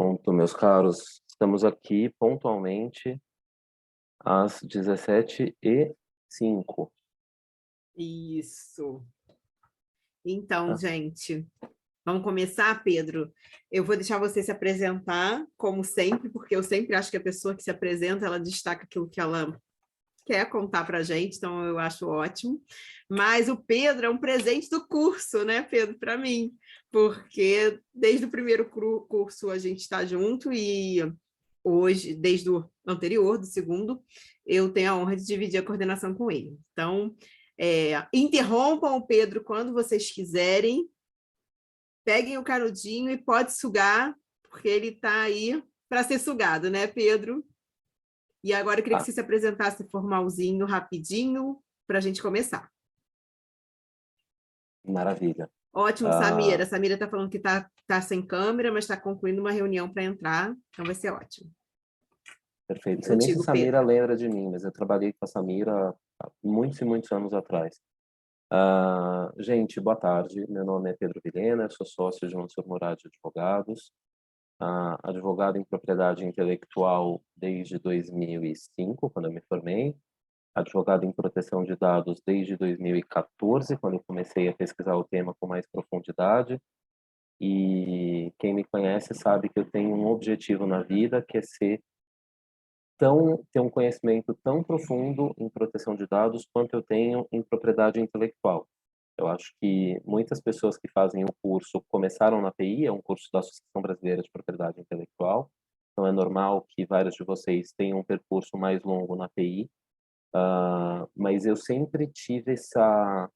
Pronto, meus caros, estamos aqui pontualmente às 17h05. Isso. Então, Ah, gente, vamos começar, Pedro? Eu vou deixar você se apresentar, como sempre, porque eu sempre acho que a pessoa que se apresenta, ela destaca aquilo que ela quer contar para a gente, então eu acho ótimo. Mas o Pedro é um presente do curso, né, Pedro, para mim, porque desde o primeiro curso a gente está junto e hoje, desde o anterior, do segundo, eu tenho a honra de dividir a coordenação com ele. Então, interrompam o Pedro quando vocês quiserem, peguem o canudinho e pode sugar, porque ele está aí para ser sugado, né, Pedro? E agora eu queria que ah, você se apresentasse formalzinho, rapidinho, para a gente começar. maravilha. Ótimo, Samira. Ah, A Samira está falando que tá sem câmera, mas está concluindo uma reunião para entrar, então vai ser ótimo. Perfeito. É Não sei nem se a contigo, Samira Pedro. lembra de mim, mas eu trabalhei com a Samira há muitos e muitos anos atrás. Gente, boa tarde. Meu nome é Pedro Vilhena, sou sócio de Mansur Murad Advogados, advogado em propriedade intelectual desde 2005, quando eu me formei. Advogado em proteção de dados desde 2014, quando eu comecei a pesquisar o tema com mais profundidade. E quem me conhece sabe que eu tenho um objetivo na vida, que é ter um conhecimento tão profundo em proteção de dados quanto eu tenho em propriedade intelectual. Eu acho que muitas pessoas que fazem o curso começaram na PI, é um curso da Associação Brasileira de Propriedade Intelectual, então é normal que vários de vocês tenham um percurso mais longo na PI, mas eu sempre tive essa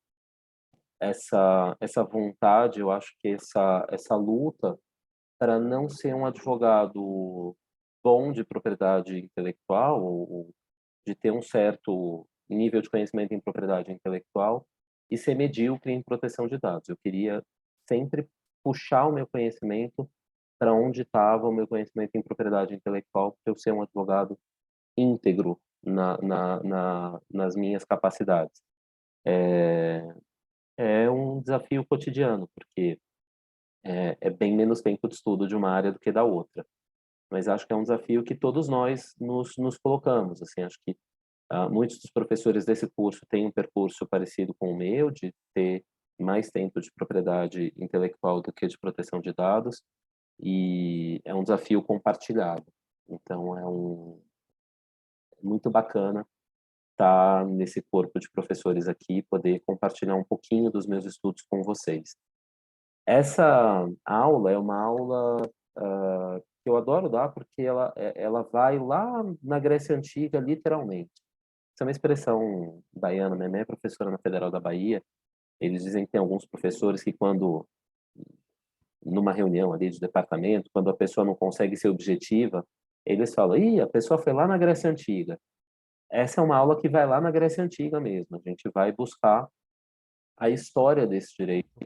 vontade, eu acho que essa luta para não ser um advogado bom de propriedade intelectual, ou de ter um certo nível de conhecimento em propriedade intelectual e ser medíocre em proteção de dados. Eu queria sempre puxar o meu conhecimento para onde estava o meu conhecimento em propriedade intelectual, para eu ser um advogado íntegro nas minhas capacidades. É um desafio cotidiano, porque é bem menos tempo de estudo de uma área do que da outra. Mas acho que é um desafio que todos nós nos colocamos. Assim, acho que muitos dos professores desse curso têm um percurso parecido com o meu, de ter mais tempo de propriedade intelectual do que de proteção de dados, e é um desafio compartilhado. Então, é muito bacana estar nesse corpo de professores aqui, poder compartilhar um pouquinho dos meus estudos com vocês. Essa aula é uma aula que eu adoro dar porque ela vai lá na Grécia Antiga, literalmente. Essa é uma expressão baiana. Minha mãe é professora na Federal da Bahia. Eles dizem que tem alguns professores que quando, numa reunião ali de departamento, quando a pessoa não consegue ser objetiva, eles falam: "Ih, a pessoa foi lá na Grécia Antiga". Essa é uma aula que vai lá na Grécia Antiga mesmo. A gente vai buscar a história desse direito,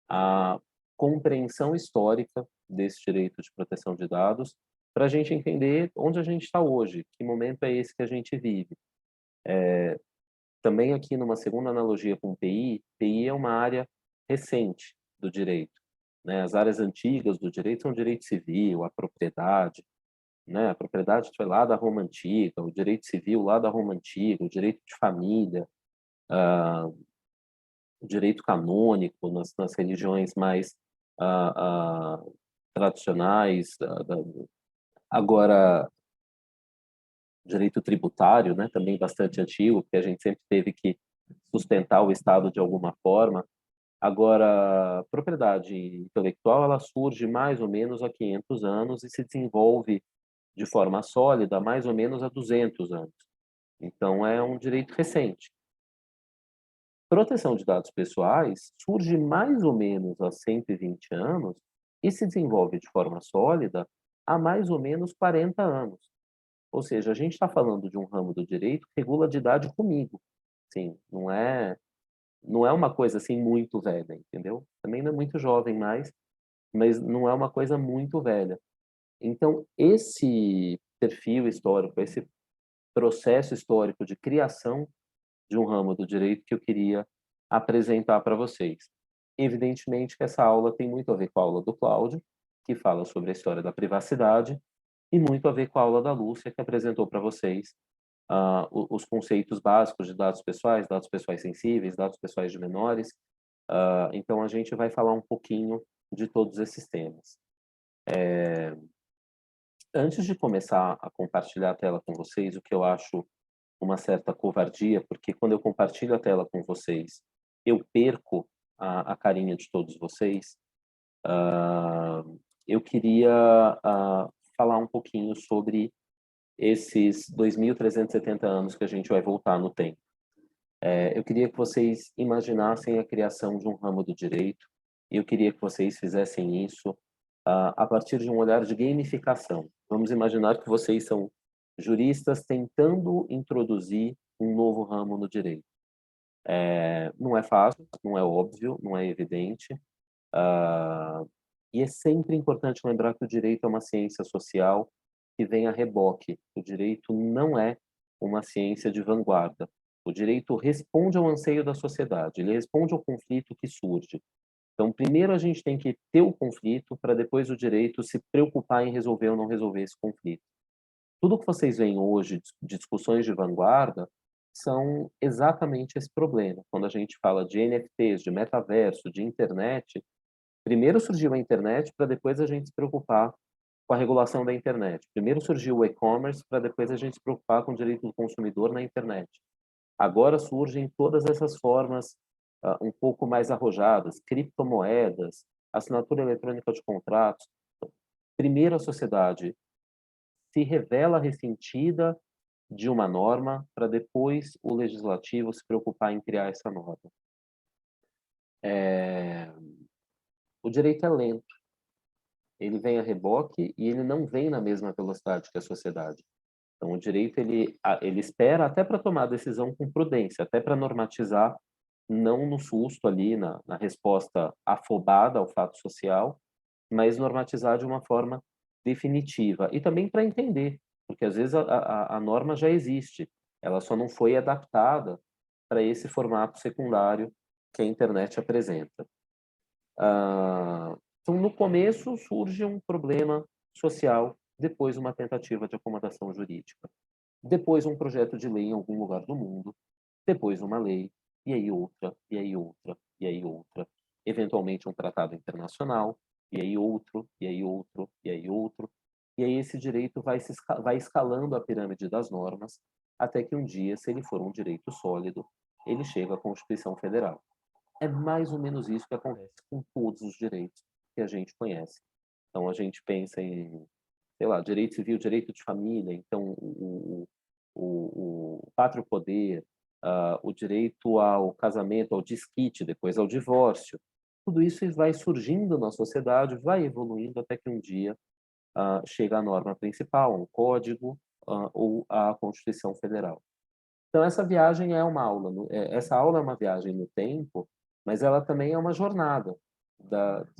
a compreensão histórica desse direito de proteção de dados, para a gente entender onde a gente está hoje, que momento é esse que a gente vive. Também aqui numa segunda analogia com PI, PI é uma área recente do direito, né? As áreas antigas do direito são o direito civil, a propriedade, né? A propriedade foi lá da Roma Antiga, o direito civil lá da Roma Antiga, o direito de família, o direito canônico nas religiões mais ah, ah, tradicionais. Agora, direito tributário, né? Também bastante antigo, porque a gente sempre teve que sustentar o Estado de alguma forma. Agora, propriedade intelectual, ela surge mais ou menos há 500 anos e se desenvolve de forma sólida mais ou menos há 200 anos. Então, é um direito recente. Proteção de dados pessoais surge mais ou menos há 120 anos e se desenvolve de forma sólida há mais ou menos 40 anos. Ou seja, a gente está falando de um ramo do direito que regula de idade comigo. Sim, não é uma coisa assim muito velha, entendeu? Também não é muito jovem mais, mas não é uma coisa muito velha. Então, esse perfil histórico, esse processo histórico de criação de um ramo do direito que eu queria apresentar para vocês. Evidentemente que essa aula tem muito a ver com a aula do Cláudio, que fala sobre a história da privacidade, e muito a ver com a aula da Lúcia, que apresentou para vocês os conceitos básicos de dados pessoais sensíveis, dados pessoais de menores. Então, a gente vai falar um pouquinho de todos esses temas. Antes de começar a compartilhar a tela com vocês, o que eu acho uma certa covardia, porque quando eu compartilho a tela com vocês, eu perco a carinha de todos vocês. Eu queria falar um pouquinho sobre esses 2.370 anos que a gente vai voltar no tempo. Eu queria que vocês imaginassem a criação de um ramo do direito, e eu queria que vocês fizessem isso a partir de um olhar de gamificação. Vamos imaginar que vocês são juristas tentando introduzir um novo ramo no direito. Não é fácil, não é óbvio, não é evidente, e é sempre importante lembrar que o direito é uma ciência social que vem a reboque. O direito não é uma ciência de vanguarda. O direito responde ao anseio da sociedade, ele responde ao conflito que surge. Então, primeiro a gente tem que ter o conflito para depois o direito se preocupar em resolver ou não resolver esse conflito. Tudo que vocês veem hoje de discussões de vanguarda são exatamente esse problema. Quando a gente fala de NFTs, de metaverso, de internet, primeiro surgiu a internet para depois a gente se preocupar com a regulação da internet. Primeiro surgiu o e-commerce para depois a gente se preocupar com o direito do consumidor na internet. Agora surgem todas essas formas um pouco mais arrojadas, criptomoedas, assinatura eletrônica de contratos. Primeiro a sociedade se revela ressentida de uma norma para depois o legislativo se preocupar em criar essa norma. O direito é lento. Ele vem a reboque e ele não vem na mesma velocidade que a sociedade. Então, o direito, ele espera até para tomar a decisão com prudência, até para normatizar, não no susto ali, na resposta afobada ao fato social, mas normatizar de uma forma definitiva. E também para entender, porque às vezes a norma já existe, ela só não foi adaptada para esse formato secundário que a internet apresenta. Então, no começo surge um problema social, depois uma tentativa de acomodação jurídica, depois um projeto de lei em algum lugar do mundo, depois uma lei, e aí outra, e aí outra, e aí outra, eventualmente um tratado internacional, e aí outro, e aí outro, e aí outro, e aí esse direito vai escalando a pirâmide das normas, até que um dia, se ele for um direito sólido, ele chega à Constituição Federal. É mais ou menos isso que acontece com todos os direitos que a gente conhece. Então, a gente pensa em, sei lá, direito civil, direito de família, então o pátrio poder, o direito ao casamento, ao desquite, depois ao divórcio. Tudo isso vai surgindo na sociedade, vai evoluindo até que um dia chega a norma principal, um código ou a Constituição Federal. Então, essa viagem é uma aula, essa aula é uma viagem no tempo, mas ela também é uma jornada,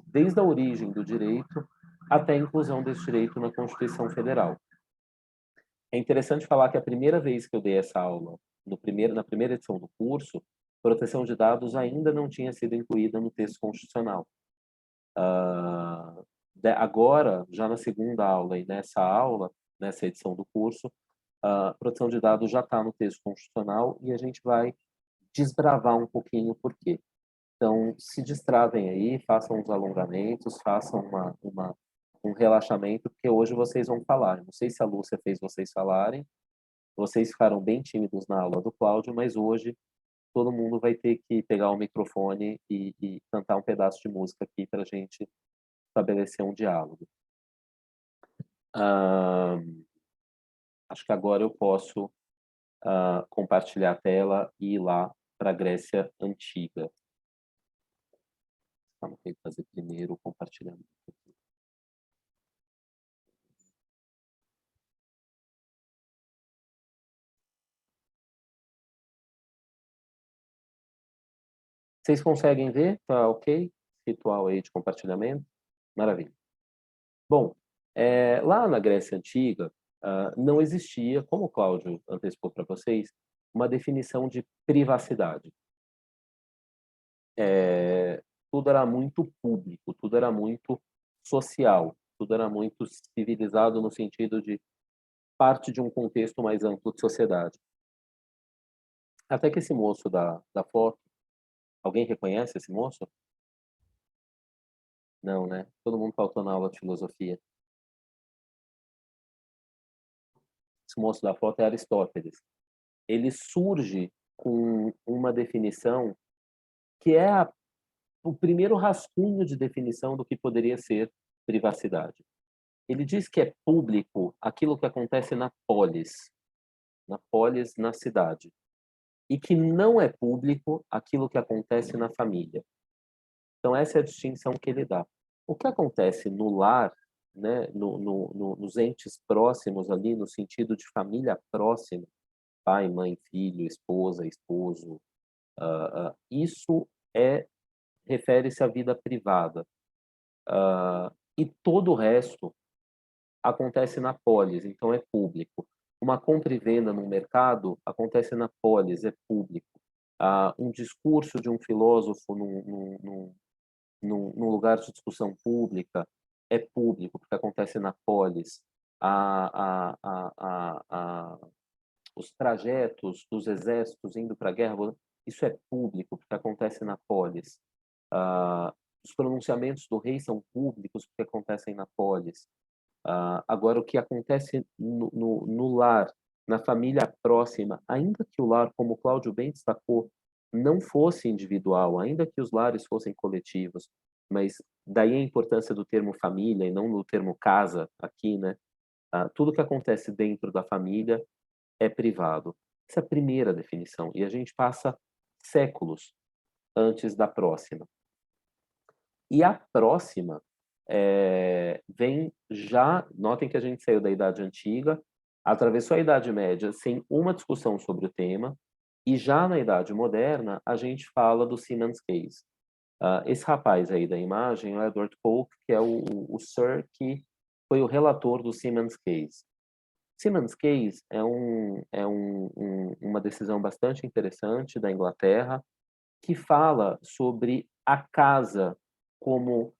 desde a origem do direito até a inclusão desse direito na Constituição Federal. É interessante falar que a primeira vez que eu dei essa aula, na primeira edição do curso, proteção de dados ainda não tinha sido incluída no texto constitucional. Agora, já na segunda aula e nessa aula, nessa edição do curso, a proteção de dados já está no texto constitucional e a gente vai desbravar um pouquinho o porquê. Então, se destravem aí, façam uns alongamentos, façam um relaxamento, porque hoje vocês vão falar. Não sei se a Lúcia fez vocês falarem, vocês ficaram bem tímidos na aula do Cláudio, mas hoje todo mundo vai ter que pegar o microfone e cantar um pedaço de música aqui para a gente estabelecer um diálogo. Acho que agora eu posso compartilhar a tela e ir lá para a Grécia Antiga. Vamos ter que fazer primeiro o compartilhamento. Vocês conseguem ver? Tá ok? Ritual aí de compartilhamento? Maravilha. Bom, lá na Grécia Antiga, não existia, como o Cláudio antecipou para vocês, uma definição de privacidade. Tudo era muito público, tudo era muito social, tudo era muito civilizado no sentido de parte de um contexto mais amplo de sociedade. Até que esse moço da foto, alguém reconhece esse moço? Não, né? Todo mundo faltou na aula de filosofia. Esse moço da foto é Aristóteles. Ele surge com uma definição que é o primeiro rascunho de definição do que poderia ser privacidade. Ele diz que é público aquilo que acontece na polis, na cidade, e que não é público aquilo que acontece na família. Então, essa é a distinção que ele dá. O que acontece no lar, né, nos entes próximos ali, no sentido de família próxima, pai, mãe, filho, esposa, esposo, isso refere-se à vida privada. E todo o resto acontece na polis, então é público. Uma compra e venda no mercado acontece na polis, é público. Um discurso de um filósofo num lugar de discussão pública é público, porque acontece na polis. Os trajetos dos exércitos indo para a guerra, isso é público, porque acontece na polis. Os pronunciamentos do rei são públicos, porque acontecem na polis. Agora, o que acontece no lar, na família próxima, ainda que o lar, como o Cláudio bem destacou, não fosse individual, ainda que os lares fossem coletivos, mas daí a importância do termo família e não do termo casa aqui, né? Tudo que acontece dentro da família é privado. Essa é a primeira definição, e a gente passa séculos antes da próxima. E a próxima vem já, notem que a gente saiu da Idade Antiga, atravessou a Idade Média sem uma discussão sobre o tema, e já na Idade Moderna a gente fala do Siemens Case. Esse rapaz aí da imagem é o Edward Polk, que é o Sir que foi o relator do Siemens Case. Siemens Case uma decisão bastante interessante da Inglaterra, que fala sobre a casa como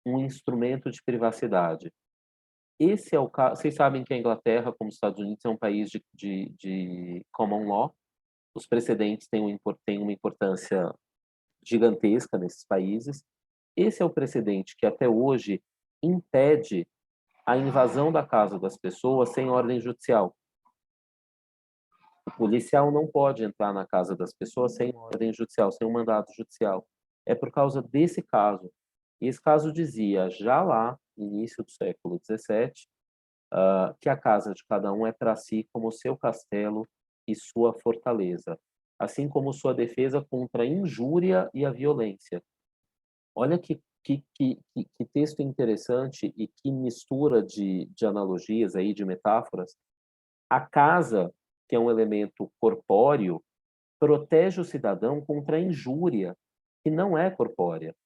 um instrumento de privacidade. Esse é o caso. Vocês sabem que a Inglaterra, como os Estados Unidos, é um país de common law. Os precedentes têm uma importância gigantesca nesses países. Esse é o precedente que até hoje impede a invasão da casa das pessoas sem ordem judicial. O policial não pode entrar na casa das pessoas sem ordem judicial, sem um mandato judicial. É por causa desse caso. E esse caso dizia, já lá, início do século XVII, que a casa de cada um é para si como seu castelo e sua fortaleza, assim como sua defesa contra a injúria e a violência. Olha que texto interessante e que mistura de analogias aí, de metáforas. A casa, que é um elemento corpóreo, protege o cidadão contra a injúria, que não é corpórea.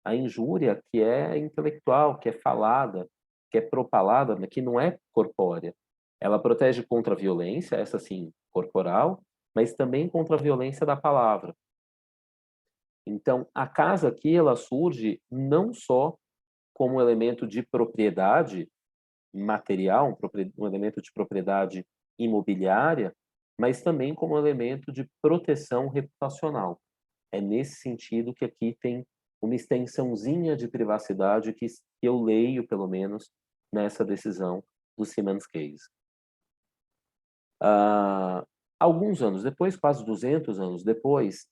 A injúria que é intelectual, que é falada, que é propalada, mas que não é corpórea. Ela protege contra a violência, essa sim, corporal, mas também contra a violência da palavra. Então, a casa aqui ela surge não só como um elemento de propriedade material, um elemento de propriedade imobiliária, mas também como um elemento de proteção reputacional. É nesse sentido que aqui tem uma extensãozinha de privacidade que eu leio, pelo menos, nessa decisão do Siemens Case. Alguns anos depois, quase 200 anos depois,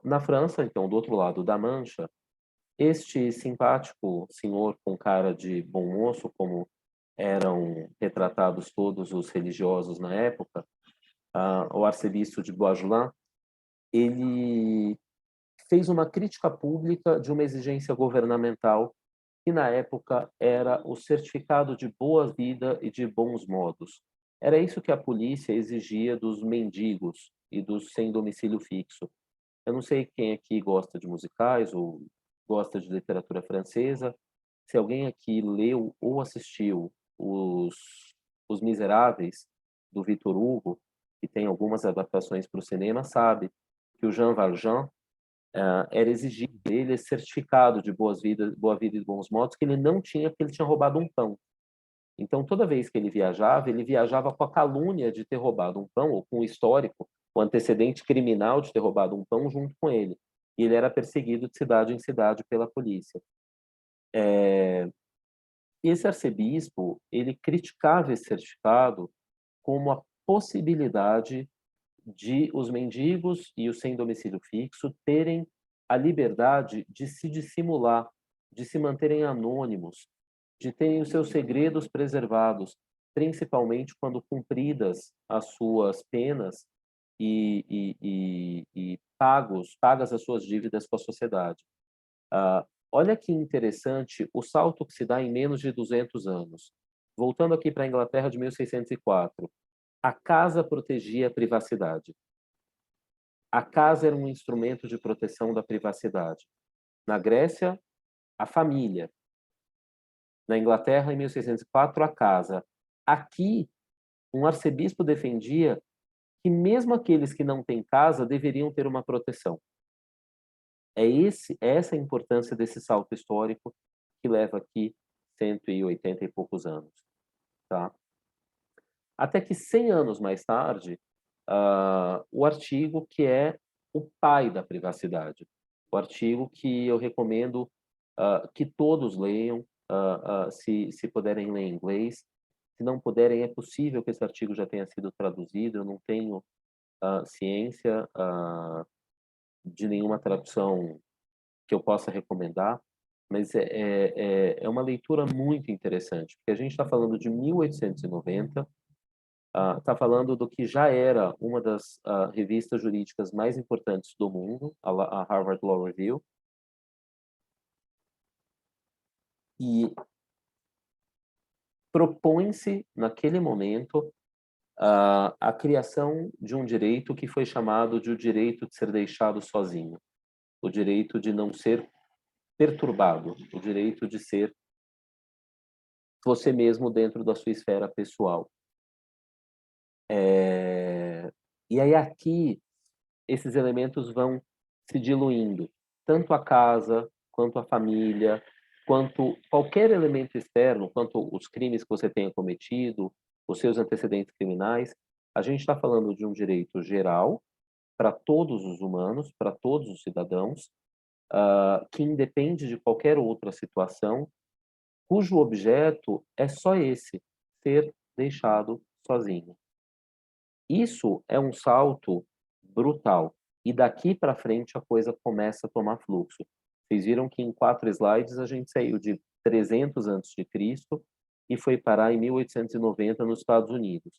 na França, então, do outro lado da Mancha, este simpático senhor com cara de bom moço, como eram retratados todos os religiosos na época, o arcebispo de Bois-Gelin, ele fez uma crítica pública de uma exigência governamental que na época era o certificado de boa vida e de bons modos. Era isso que a polícia exigia dos mendigos e dos sem domicílio fixo. Eu não sei quem aqui gosta de musicais ou gosta de literatura francesa. Se alguém aqui leu ou assistiu Os Miseráveis, do Victor Hugo, que tem algumas adaptações para o cinema, sabe que o Jean Valjean era exigido dele esse certificado de boa vida e bons modos, que ele não tinha, porque ele tinha roubado um pão. Então, toda vez que ele viajava com a calúnia de ter roubado um pão, ou com o histórico, o antecedente criminal de ter roubado um pão junto com ele. E ele era perseguido de cidade em cidade pela polícia. Esse arcebispo, ele criticava esse certificado como a possibilidade de os mendigos e os sem domicílio fixo terem a liberdade de se dissimular, de se manterem anônimos, de terem os seus segredos preservados, principalmente quando cumpridas as suas penas e pagas as suas dívidas com a sociedade. Olha que interessante o salto que se dá em menos de 200 anos. Voltando aqui para a Inglaterra de 1604, a casa protegia a privacidade. A casa era um instrumento de proteção da privacidade. Na Grécia, a família. Na Inglaterra, em 1604, a casa. Aqui, um arcebispo defendia que mesmo aqueles que não têm casa deveriam ter uma proteção. Essa a importância desse salto histórico que leva aqui 180 e poucos anos. Tá? Até que 100 anos mais tarde, o artigo que é o pai da privacidade. O artigo que eu recomendo que todos leiam, se puderem ler em inglês. Se não puderem, é possível que esse artigo já tenha sido traduzido. Eu não tenho ciência de nenhuma tradução que eu possa recomendar, mas é uma leitura muito interessante, porque a gente está falando de 1890, está falando do que já era uma das revistas jurídicas mais importantes do mundo, a Harvard Law Review, e propõe-se, naquele momento, a criação de um direito que foi chamado de o direito de ser deixado sozinho, o direito de não ser perturbado, o direito de ser você mesmo dentro da sua esfera pessoal. E aí aqui esses elementos vão se diluindo, tanto a casa, quanto a família, quanto qualquer elemento externo, quanto os crimes que você tenha cometido, os seus antecedentes criminais. A gente está falando de um direito geral para todos os humanos, para todos os cidadãos, que independe de qualquer outra situação, cujo objeto é só esse, ser deixado sozinho. Isso é um salto brutal. E daqui para frente a coisa começa a tomar fluxo. Vocês viram que em 4 slides a gente saiu de 300 antes de Cristo e foi parar em 1890 nos Estados Unidos.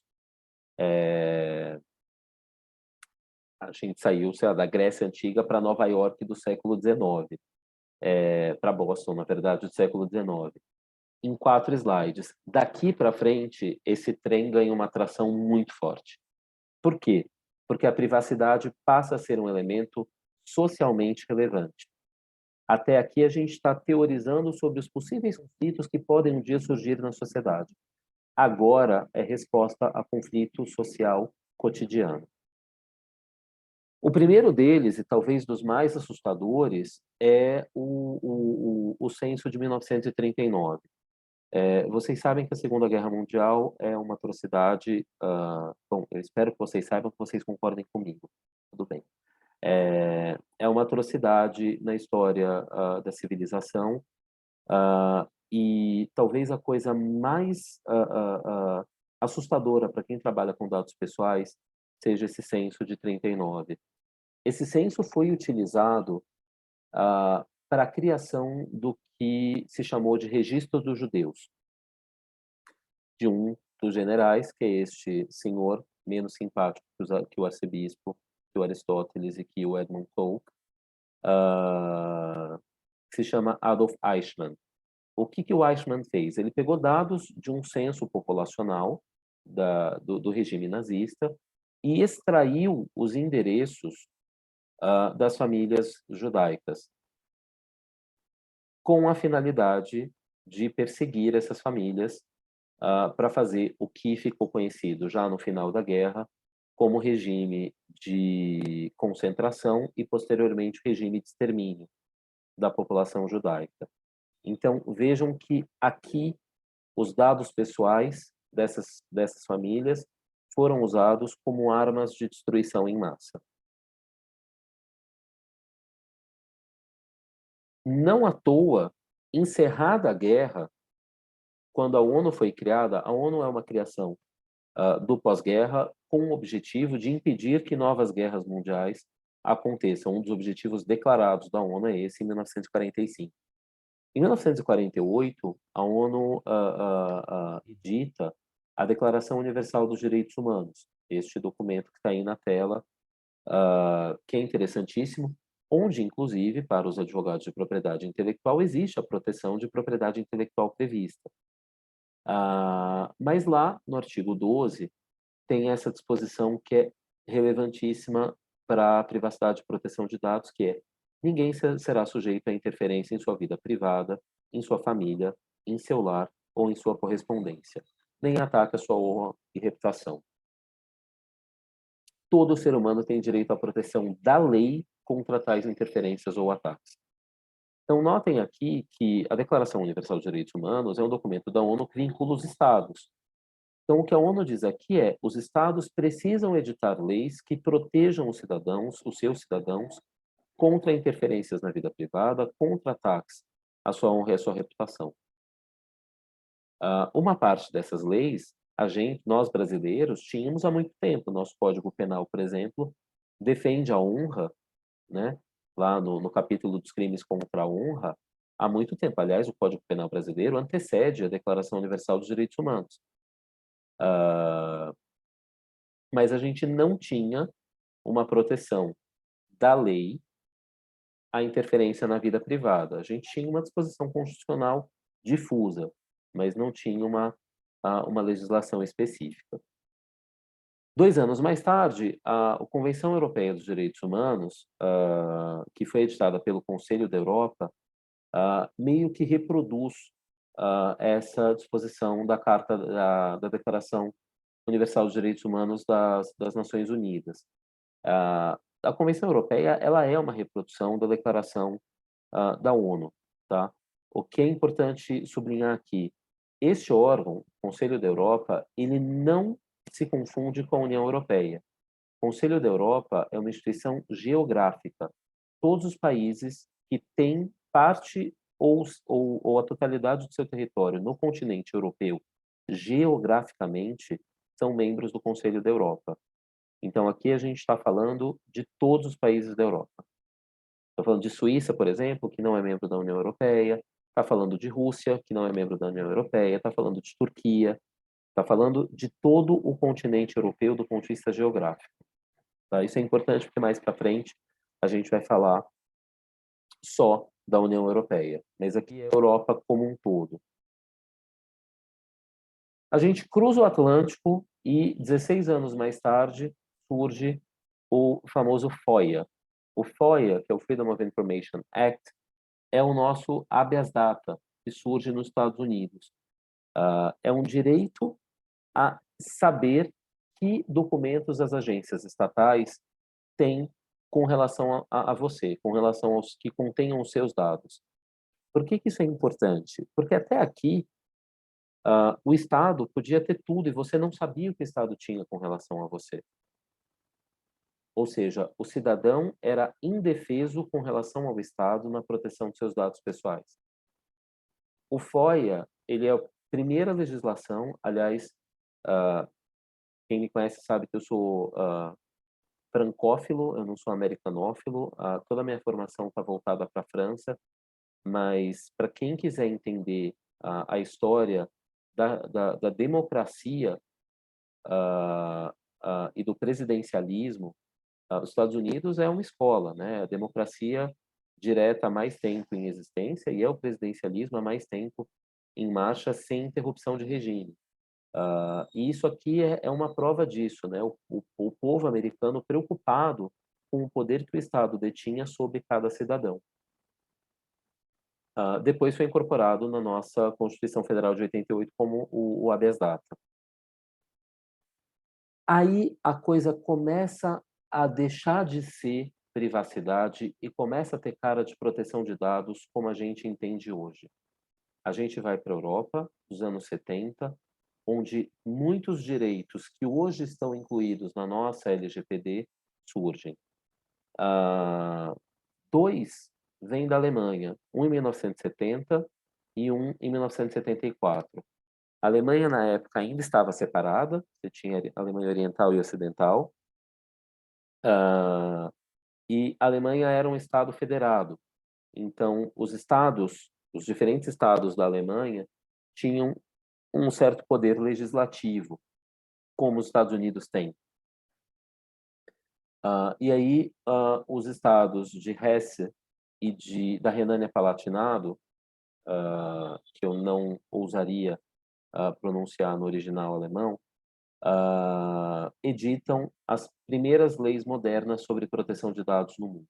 A gente saiu, sei lá, da Grécia Antiga para Nova York do século XIX, para Boston, na verdade, do século XIX. Em 4 slides. Daqui para frente, esse trem ganha uma atração muito forte. Por quê? Porque a privacidade passa a ser um elemento socialmente relevante. Até aqui a gente está teorizando sobre os possíveis conflitos que podem um dia surgir na sociedade. Agora é resposta a conflito social cotidiano. O primeiro deles, e talvez dos mais assustadores, é o censo de 1939. Vocês sabem que a Segunda Guerra Mundial é uma atrocidade. Bom, eu espero que vocês saibam, que vocês concordem comigo. Tudo bem. É uma atrocidade na história da civilização, e talvez a coisa mais assustadora para quem trabalha com dados pessoais seja esse censo de 39. Esse censo foi utilizado para a criação do que se chamou de Registro dos Judeus, de um dos generais, que é este senhor menos simpático que o arcebispo, que o Aristóteles e que o Edmund Coke, que se chama Adolf Eichmann. O que o Eichmann fez? Ele pegou dados de um censo populacional do regime nazista e extraiu os endereços das famílias judaicas, com a finalidade de perseguir essas famílias para fazer o que ficou conhecido já no final da guerra como regime de concentração e, posteriormente, regime de extermínio da população judaica. Então, vejam que aqui os dados pessoais dessas famílias foram usados como armas de destruição em massa. Não à toa, encerrada a guerra, quando a ONU foi criada, a ONU é uma criação do pós-guerra com o objetivo de impedir que novas guerras mundiais aconteçam. Um dos objetivos declarados da ONU é esse, em 1945. Em 1948, a ONU edita a Declaração Universal dos Direitos Humanos, este documento que está aí na tela, que é interessantíssimo, onde, inclusive, para os advogados de propriedade intelectual, existe a proteção de propriedade intelectual prevista. Mas lá, no artigo 12, tem essa disposição que é relevantíssima para a privacidade e proteção de dados, que é: ninguém será sujeito a interferência em sua vida privada, em sua família, em seu lar ou em sua correspondência, nem ataque a sua honra e reputação. Todo ser humano tem direito à proteção da lei contra tais interferências ou ataques. Então, notem aqui que a Declaração Universal dos Direitos Humanos é um documento da ONU que vincula os Estados. Então, o que a ONU diz aqui é: os Estados precisam editar leis que protejam os cidadãos, os seus cidadãos, contra interferências na vida privada, contra ataques à sua honra e à sua reputação. Uma parte dessas leis, nós brasileiros, tínhamos há muito tempo. Nosso Código Penal, por exemplo, defende a honra, né? Lá no capítulo dos crimes contra a honra, há muito tempo. Aliás, o Código Penal brasileiro antecede a Declaração Universal dos Direitos Humanos. Mas a gente não tinha uma proteção da lei à interferência na vida privada. A gente tinha uma disposição constitucional difusa, mas não tinha uma legislação específica. 2 anos mais tarde, a Convenção Europeia dos Direitos Humanos, que foi editada pelo Conselho da Europa, meio que reproduz essa disposição da Carta da Declaração Universal dos Direitos Humanos das Nações Unidas. A Convenção Europeia, ela é uma reprodução da Declaração da ONU, tá? O que é importante sublinhar aqui: este órgão, o Conselho da Europa, ele não se confunde com a União Europeia. O Conselho da Europa é uma instituição geográfica. Todos os países que têm parte ou a totalidade do seu território no continente europeu, geograficamente, são membros do Conselho da Europa. Então, aqui a gente está falando de todos os países da Europa. Estou falando de Suíça, por exemplo, que não é membro da União Europeia, está falando de Rússia, que não é membro da União Europeia, está falando de Turquia, está falando de todo o continente europeu do ponto de vista geográfico. Tá? Isso é importante porque mais para frente a gente vai falar só da União Europeia, mas aqui é a Europa como um todo. A gente cruza o Atlântico e 16 anos mais tarde surge o famoso FOIA. O FOIA, que é o Freedom of Information Act, é o nosso habeas data, que surge nos Estados Unidos. É um direito a saber que documentos as agências estatais têm com relação a você, com relação aos que contenham os seus dados. Por que isso é importante? Porque até aqui, o Estado podia ter tudo e você não sabia o que o Estado tinha com relação a você. Ou seja, o cidadão era indefeso com relação ao Estado na proteção de seus dados pessoais. O FOIA, ele é a primeira legislação, aliás, quem me conhece sabe que eu sou francófilo, eu não sou americanófilo, toda a minha formação está voltada para a França, mas para quem quiser entender a história da democracia e do presidencialismo, os Estados Unidos é uma escola, né? A democracia direta há mais tempo em existência e é o presidencialismo há mais tempo em marcha sem interrupção de regime. E isso aqui é uma prova disso, né? O povo americano preocupado com o poder que o Estado detinha sobre cada cidadão. Depois foi incorporado na nossa Constituição Federal de 88 como o habeas data. Aí a coisa começa a deixar de ser privacidade e começa a ter cara de proteção de dados como a gente entende hoje. A gente vai para a Europa, dos anos 70, onde muitos direitos que hoje estão incluídos na nossa LGPD surgem. Dois vêm da Alemanha, um em 1970 e um em 1974. A Alemanha, na época, ainda estava separada, você tinha a Alemanha Oriental e Ocidental, e a Alemanha era um estado federado. Então, os diferentes estados da Alemanha, tinham um certo poder legislativo, como os Estados Unidos têm. E aí, os estados de Hesse e da Renânia-Palatinado, que eu não ousaria pronunciar no original alemão, editam as primeiras leis modernas sobre proteção de dados no mundo.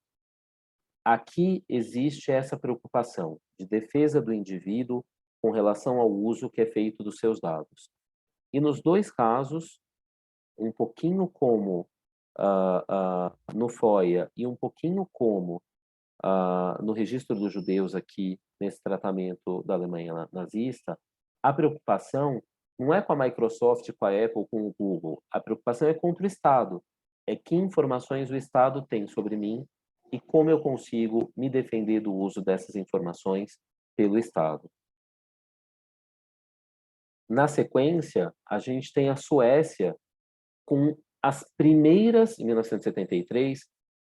Aqui existe essa preocupação de defesa do indivíduo com relação ao uso que é feito dos seus dados. E nos dois casos, um pouquinho como no FOIA e um pouquinho como no registro dos judeus aqui, nesse tratamento da Alemanha nazista, a preocupação não é com a Microsoft, com a Apple, com o Google. A preocupação é contra o Estado. É que informações o Estado tem sobre mim e como eu consigo me defender do uso dessas informações pelo Estado. Na sequência, a gente tem a Suécia com as primeiras, em 1973,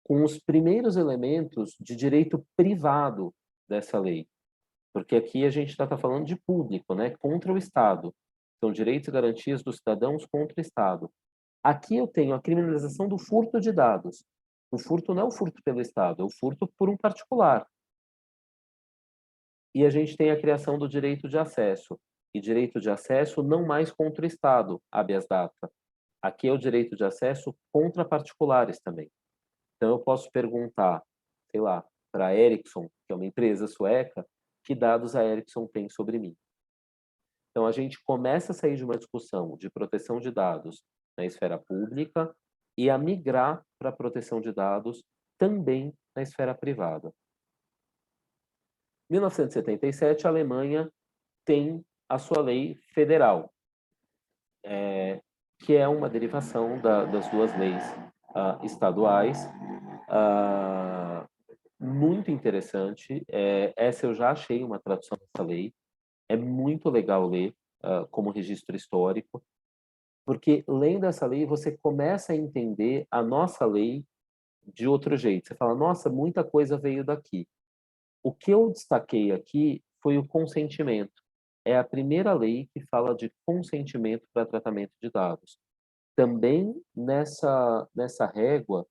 com os primeiros elementos de direito privado dessa lei. Porque aqui a gente está falando de público, né? Contra o Estado. São direitos e garantias dos cidadãos contra o Estado. Aqui eu tenho a criminalização do furto de dados. O furto não é o furto pelo Estado, é o furto por um particular. E a gente tem a criação do direito de acesso. E direito de acesso não mais contra o Estado, habeas data. Aqui é o direito de acesso contra particulares também. Então eu posso perguntar, sei lá, para a Ericsson, que é uma empresa sueca, que dados a Ericsson tem sobre mim. Então a gente começa a sair de uma discussão de proteção de dados na esfera pública e a migrar para a proteção de dados também na esfera privada. Em 1977, a Alemanha tem a sua lei federal, que é uma derivação das duas leis estaduais, muito interessante. Essa eu já achei uma tradução dessa lei. É muito legal ler como registro histórico, porque lendo essa lei você começa a entender a nossa lei de outro jeito. Você fala, nossa, muita coisa veio daqui. O que eu destaquei aqui foi o consentimento. É a primeira lei que fala de consentimento para tratamento de dados. Também nessa régua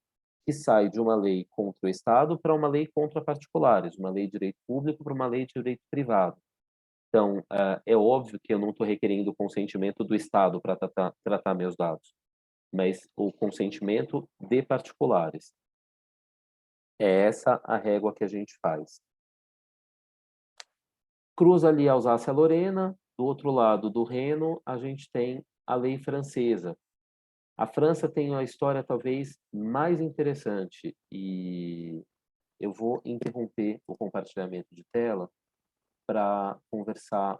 que sai de uma lei contra o Estado para uma lei contra particulares, uma lei de direito público para uma lei de direito privado. Então, é óbvio que eu não estou requerendo o consentimento do Estado para tratar meus dados, mas o consentimento de particulares. É essa a régua que a gente faz. Cruza ali a Alsácia-Lorena, do outro lado do Reno, a gente tem a lei francesa. A França tem uma história talvez mais interessante e eu vou interromper o compartilhamento de tela para conversar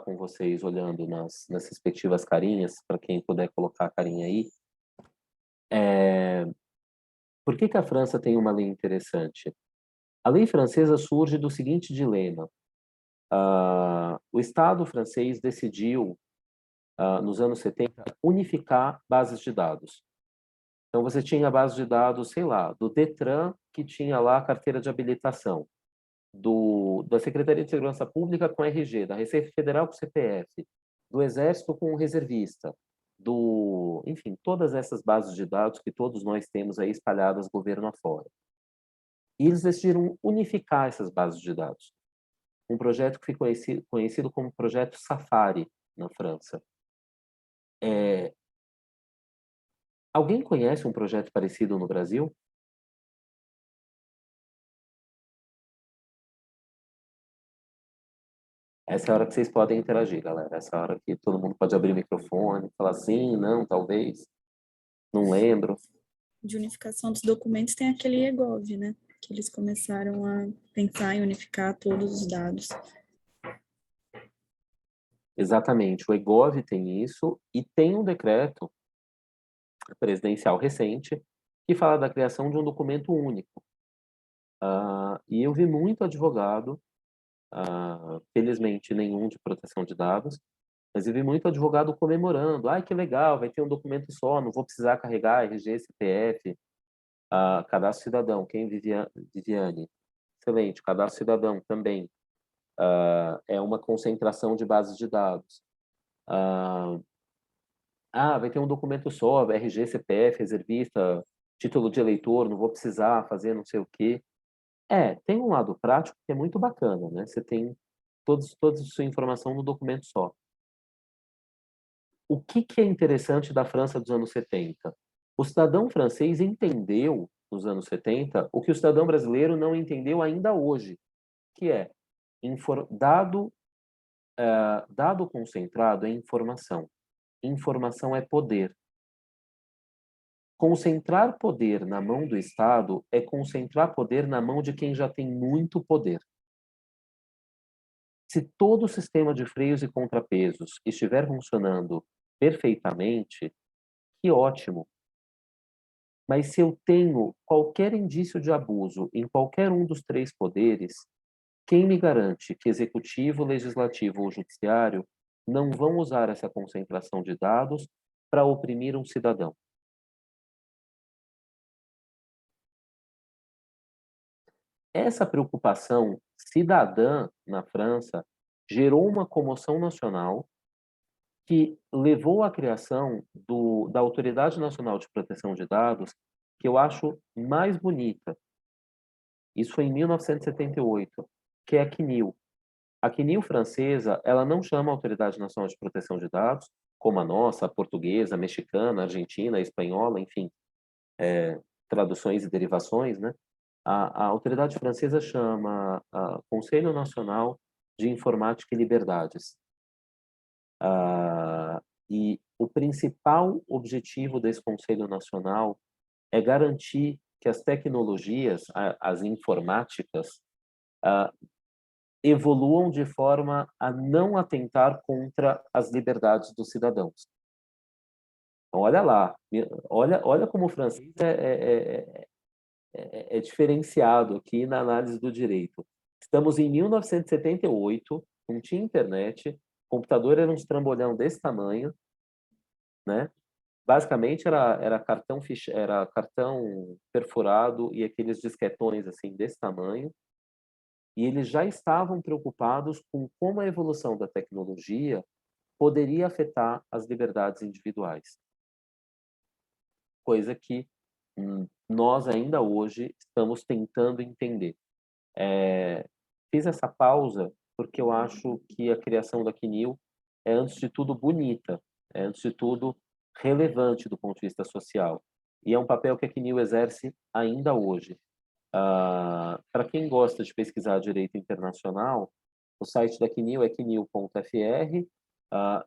com vocês, olhando nas respectivas carinhas, para quem puder colocar a carinha aí. Por que a França tem uma lei interessante? A lei francesa surge do seguinte dilema. O Estado francês decidiu, nos anos 70, unificar bases de dados. Então, você tinha a base de dados, sei lá, do Detran, que tinha lá a carteira de habilitação, da Secretaria de Segurança Pública com RG, da Receita Federal com CPF, do Exército com reservista, enfim, todas essas bases de dados que todos nós temos aí espalhadas governo afora. E eles decidiram unificar essas bases de dados. Um projeto que ficou conhecido como Projeto Safari, na França. Alguém conhece um projeto parecido no Brasil? Essa é a hora que vocês podem interagir, galera. Essa é a hora que todo mundo pode abrir o microfone, falar sim, não, talvez, não lembro. De unificação dos documentos tem aquele EGOV, né? Que eles começaram a pensar em unificar todos os dados. Exatamente, o EGOV tem isso e tem um decreto presidencial recente que fala da criação de um documento único. E eu vi muito advogado, felizmente nenhum de proteção de dados, mas eu vi muito advogado comemorando. Ai, que legal, vai ter um documento só, não vou precisar carregar RG, CPF, cadastro cidadão. Quem, Viviane? Excelente, cadastro cidadão também. É uma concentração de bases de dados. Vai ter um documento só, RG, CPF, reservista, título de eleitor, não vou precisar fazer não sei o quê. Tem um lado prático que é muito bacana, né? Você tem toda a sua informação no documento só. O que é interessante da França dos anos 70? O cidadão francês entendeu, nos anos 70, o que o cidadão brasileiro não entendeu ainda hoje, que é dado concentrado é informação. Informação é poder. Concentrar poder na mão do Estado é concentrar poder na mão de quem já tem muito poder. Se todo o sistema de freios e contrapesos estiver funcionando perfeitamente, que ótimo. Mas se eu tenho qualquer indício de abuso em qualquer um dos três poderes, quem me garante que executivo, legislativo ou judiciário não vão usar essa concentração de dados para oprimir um cidadão? Essa preocupação cidadã na França gerou uma comoção nacional que levou à criação da Autoridade Nacional de Proteção de Dados, que eu acho mais bonita. Isso foi em 1978, que é a CNIL. A CNIL francesa, ela não chama Autoridade Nacional de Proteção de Dados, como a nossa, a portuguesa, a mexicana, a argentina, a espanhola, enfim, traduções e derivações, né? A autoridade francesa chama Conselho Nacional de Informática e Liberdades. E o principal objetivo desse Conselho Nacional é garantir que as tecnologias, as informáticas, evoluam de forma a não atentar contra as liberdades dos cidadãos. Então, olha lá, olha como o francês é diferenciado aqui na análise do direito. Estamos em 1978, não tinha internet, o computador era um trambolhão desse tamanho, né? Basicamente era cartão perfurado e aqueles disquetões assim desse tamanho. E eles já estavam preocupados com como a evolução da tecnologia poderia afetar as liberdades individuais. Coisa que nós ainda hoje estamos tentando entender. Fiz essa pausa porque eu acho que a criação da CNIL é, antes de tudo, bonita, é, antes de tudo, relevante do ponto de vista social. E é um papel que a CNIL exerce ainda hoje. Para quem gosta de pesquisar direito internacional, o site da CNIL é cnil.fr.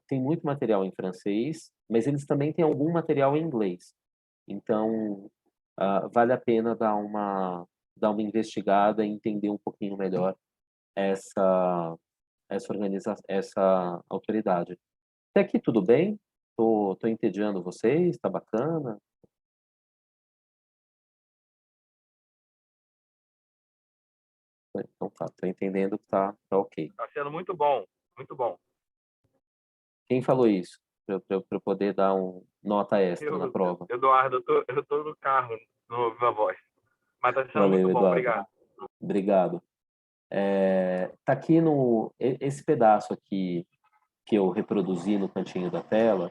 Tem muito material em francês, mas eles também têm algum material em inglês. Então, vale a pena dar uma investigada e entender um pouquinho melhor essa autoridade. Até aqui tudo bem? Tô entediando vocês? Tá bacana? Então tá, tô entendendo que tá ok. Tá sendo muito bom, muito bom. Quem falou isso? Para eu poder dar nota extra na prova. Eduardo, eu tô no carro, não ouvi a voz. Mas tá sendo Valeu, muito bom, Eduardo. obrigado. Obrigado. Tá aqui esse pedaço aqui que eu reproduzi no cantinho da tela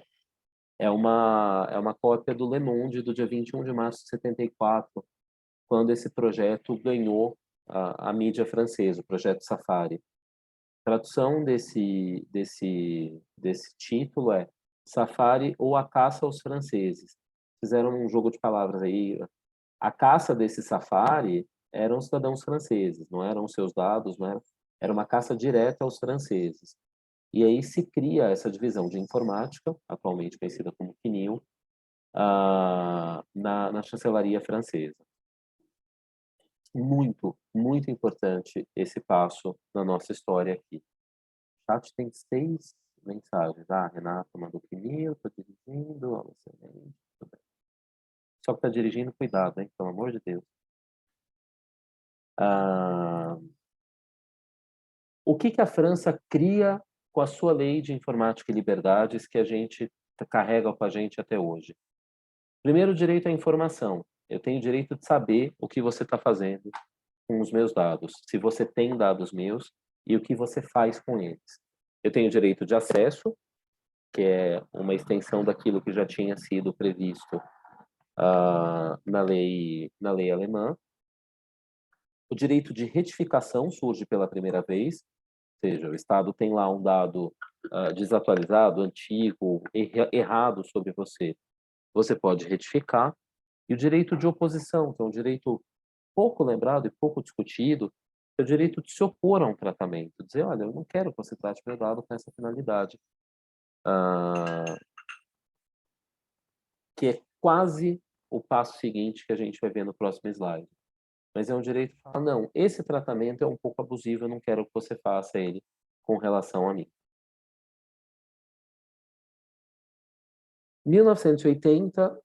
é uma cópia do Le Monde do dia 21 de março de 74, quando esse projeto ganhou a mídia francesa, o projeto Safari. A tradução desse título é Safari ou a caça aos franceses. Fizeram um jogo de palavras aí. A caça desse Safari eram os cidadãos franceses, não eram os seus dados, não Era uma caça direta aos franceses. E aí se cria essa divisão de informática, atualmente conhecida como CNIL, na chancelaria francesa. Muito, muito importante esse passo na nossa história aqui. O chat tem 6 mensagens. Renata mandou CNIL, estou dirigindo, excelente, tudo bem. Só que está dirigindo, cuidado, hein? Pelo amor de Deus. O que a França cria com a sua lei de informática e liberdades que a gente carrega com a gente até hoje? Primeiro, o direito à informação. Eu tenho o direito de saber o que você está fazendo com os meus dados, se você tem dados meus e o que você faz com eles. Eu tenho o direito de acesso, que é uma extensão daquilo que já tinha sido previsto na lei alemã. O direito de retificação surge pela primeira vez, ou seja, o Estado tem lá um dado desatualizado, antigo, errado sobre você. Você pode retificar. E o direito de oposição, que é um direito pouco lembrado e pouco discutido, é o direito de se opor a um tratamento. Dizer, olha, eu não quero que você trate meu dado com essa finalidade. Que é quase o passo seguinte que a gente vai ver no próximo slide. Mas é um direito que fala, não, esse tratamento é um pouco abusivo, eu não quero que você faça ele com relação a mim. 1980,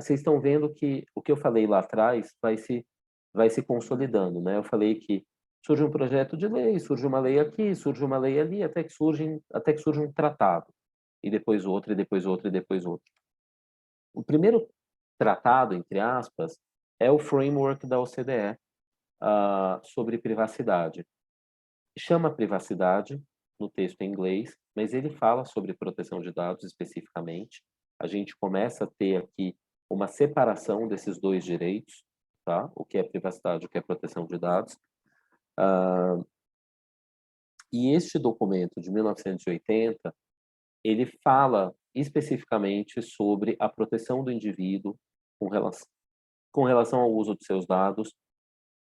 vocês estão vendo que o que eu falei lá atrás vai se consolidando, né? Eu falei que surge um projeto de lei, surge uma lei aqui, surge uma lei ali, até que surge um tratado, e depois outro, e depois outro, e depois outro. O primeiro tratado, entre aspas, é o framework da OCDE sobre privacidade. Chama privacidade no texto em inglês, mas ele fala sobre proteção de dados especificamente. A gente começa a ter aqui uma separação desses dois direitos, tá? O que é privacidade, o que é proteção de dados. E este documento de 1980, ele fala especificamente sobre a proteção do indivíduo com relação ao uso de seus dados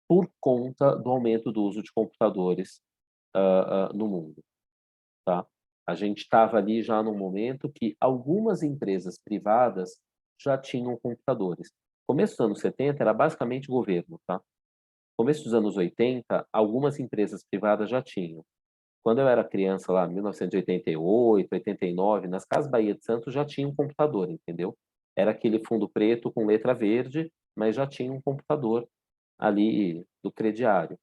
por conta do aumento do uso de computadores no mundo. Tá? A gente estava ali já num momento que algumas empresas privadas já tinham computadores. Começo dos anos 70 era basicamente governo, tá? Começo dos anos 80, algumas empresas privadas já tinham. Quando eu era criança lá, em 1988, 89, nas Casas Bahia de Santos já tinha um computador, entendeu? Era aquele fundo preto com letra verde, mas já tinha um computador ali do crediário.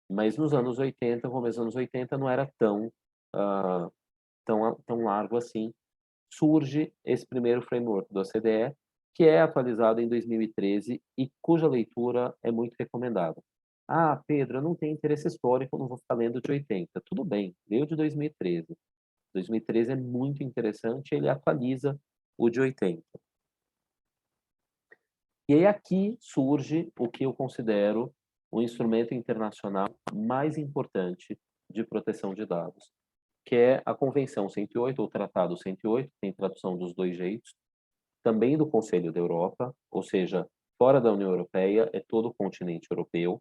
Mas nos anos 80, começo dos anos 80, não era tão largo assim. Surge esse primeiro framework do OCDE, que é atualizado em 2013 e cuja leitura é muito recomendada. Pedro, eu não tenho interesse histórico, não vou ficar lendo de 80. Tudo bem, leu de 2013. 2013 é muito interessante, ele atualiza o de 80. E aí aqui surge o que eu considero o instrumento internacional mais importante de proteção de dados, que é a Convenção 108, ou Tratado 108, tem tradução dos dois jeitos, também do Conselho da Europa, ou seja, fora da União Europeia, é todo o continente europeu.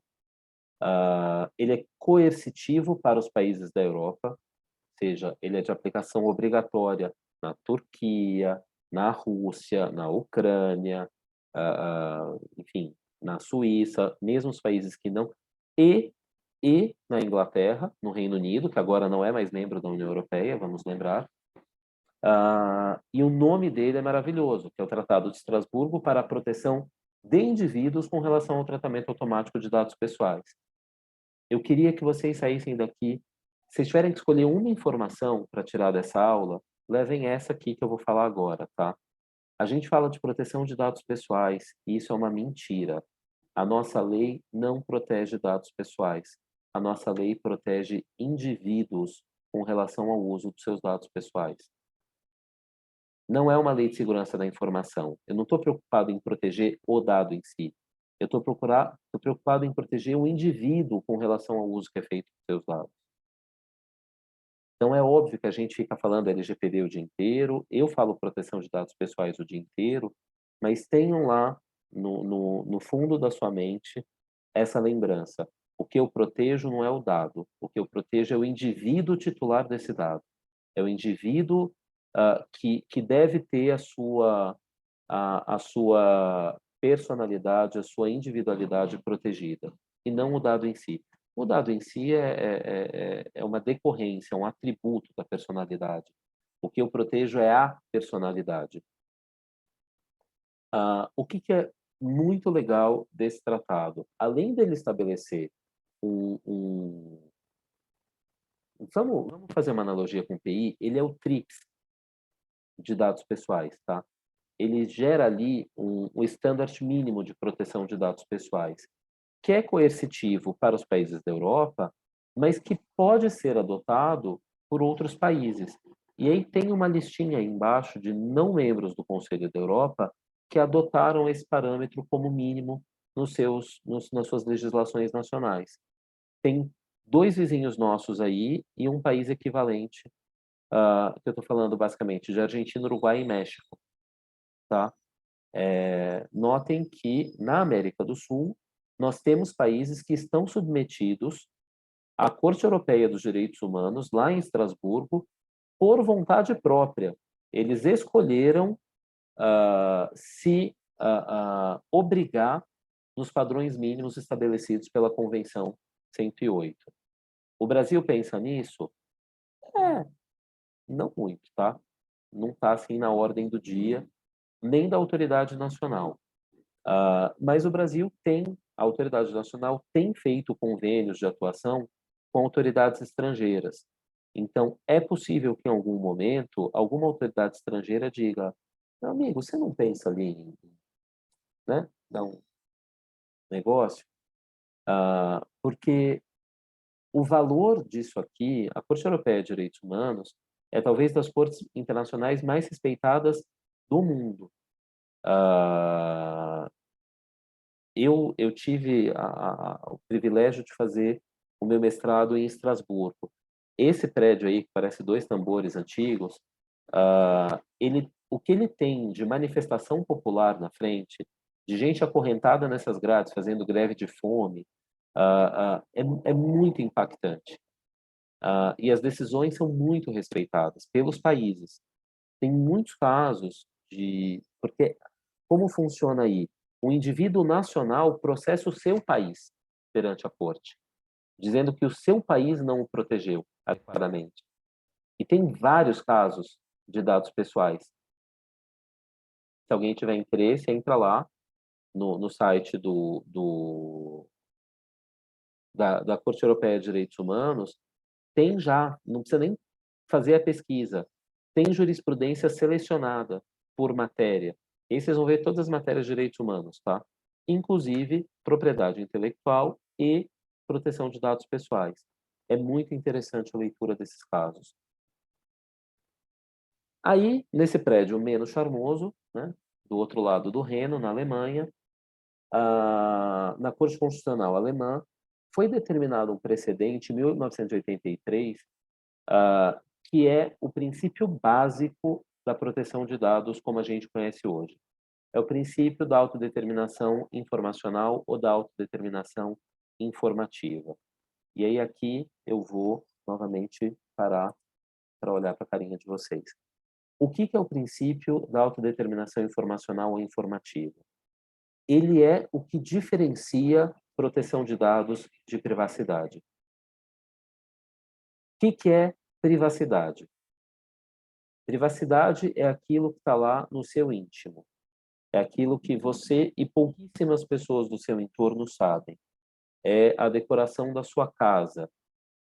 Ele é coercitivo para os países da Europa, ou seja, ele é de aplicação obrigatória na Turquia, na Rússia, na Ucrânia, enfim, na Suíça, mesmo os países que não, e na Inglaterra, no Reino Unido, que agora não é mais membro da União Europeia, vamos lembrar. E o nome dele é maravilhoso, que é o Tratado de Estrasburgo para a proteção de indivíduos com relação ao tratamento automático de dados pessoais. Eu queria que vocês saíssem daqui, se vocês tiverem que escolher uma informação para tirar dessa aula, levem essa aqui que eu vou falar agora, tá? A gente fala de proteção de dados pessoais, e isso é uma mentira. A nossa lei não protege dados pessoais. A nossa lei protege indivíduos com relação ao uso dos seus dados pessoais. Não é uma lei de segurança da informação. Eu não estou preocupado em proteger o dado em si. Eu estou preocupado em proteger o indivíduo com relação ao uso que é feito dos seus dados. Então, é óbvio que a gente fica falando LGPD o dia inteiro, eu falo proteção de dados pessoais o dia inteiro, mas tenham lá no fundo da sua mente essa lembrança. O que eu protejo não é o dado. O que eu protejo é o indivíduo titular desse dado. É o indivíduo que deve ter a sua personalidade, a sua individualidade protegida, e não o dado em si. O dado em si é uma decorrência, um atributo da personalidade. O que eu protejo é a personalidade. O que é muito legal desse tratado? Além dele estabelecer vamos fazer uma analogia com o PI, ele é o TRIPS de dados pessoais, tá? Ele gera ali um standard mínimo de proteção de dados pessoais, que é coercitivo para os países da Europa, mas que pode ser adotado por outros países. E aí tem uma listinha aí embaixo de não membros do Conselho da Europa que adotaram esse parâmetro como mínimo nas suas legislações nacionais. Tem 2 vizinhos nossos aí e um país equivalente, que eu estou falando basicamente de Argentina, Uruguai e México, tá? Notem que na América do Sul nós temos países que estão submetidos à Corte Europeia dos Direitos Humanos, lá em Estrasburgo, por vontade própria. Eles escolheram se obrigar nos padrões mínimos estabelecidos pela Convenção 108. O Brasil pensa nisso? Não muito, tá? Não está assim na ordem do dia, nem da autoridade nacional. Mas o Brasil a autoridade nacional tem feito convênios de atuação com autoridades estrangeiras. Então, é possível que em algum momento alguma autoridade estrangeira diga: meu amigo, você não pensa ali em, né, dar um negócio? Porque o valor disso aqui, a Corte Europeia de Direitos Humanos é talvez das cortes internacionais mais respeitadas do mundo. Eu tive o privilégio de fazer o meu mestrado em Estrasburgo. Esse prédio aí, que parece 2 tambores antigos, o que ele tem de manifestação popular na frente, de gente acorrentada nessas grades, fazendo greve de fome, é muito impactante. E as decisões são muito respeitadas pelos países. Tem muitos casos porque como funciona aí? O indivíduo nacional processa o seu país perante a corte, dizendo que o seu país não o protegeu adequadamente. E tem vários casos de dados pessoais. Se alguém tiver interesse, entra lá no site da Corte Europeia de Direitos Humanos, tem já, não precisa nem fazer a pesquisa, tem jurisprudência selecionada por matéria. E aí vocês vão ver todas as matérias de direitos humanos, tá? Inclusive propriedade intelectual e proteção de dados pessoais. É muito interessante a leitura desses casos. Aí, nesse prédio menos charmoso, né, do outro lado do Reno, na Alemanha, na Corte Constitucional Alemã, foi determinado um precedente em 1983, que é o princípio básico da proteção de dados como a gente conhece hoje. É o princípio da autodeterminação informacional ou da autodeterminação informativa. E aí aqui eu vou novamente parar para olhar para a carinha de vocês. O que é o princípio da autodeterminação informacional ou informativa? Ele é o que diferencia proteção de dados de privacidade. O que é privacidade? Privacidade é aquilo que está lá no seu íntimo. É aquilo que você e pouquíssimas pessoas do seu entorno sabem. É a decoração da sua casa.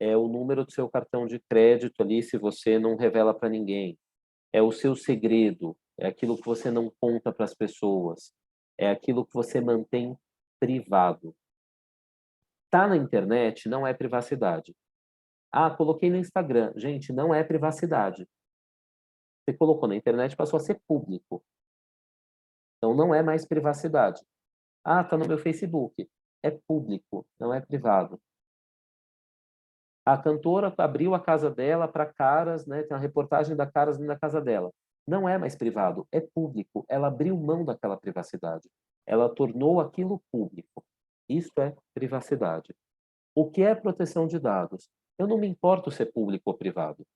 É o número do seu cartão de crédito ali, se você não revela para ninguém. É o seu segredo. É aquilo que você não conta para as pessoas. É aquilo que você mantém privado. Tá na internet não é privacidade. Coloquei no Instagram. Gente, não é privacidade. Você colocou na internet, passou a ser público. Então, não é mais privacidade. Tá no meu Facebook. É público, não é privado. A cantora abriu a casa dela para caras, né? Tem uma reportagem da caras na casa dela. Não é mais privado, é público. Ela abriu mão daquela privacidade. Ela tornou aquilo público. Isso é privacidade. O que é proteção de dados? Eu não me importo se é público ou privado.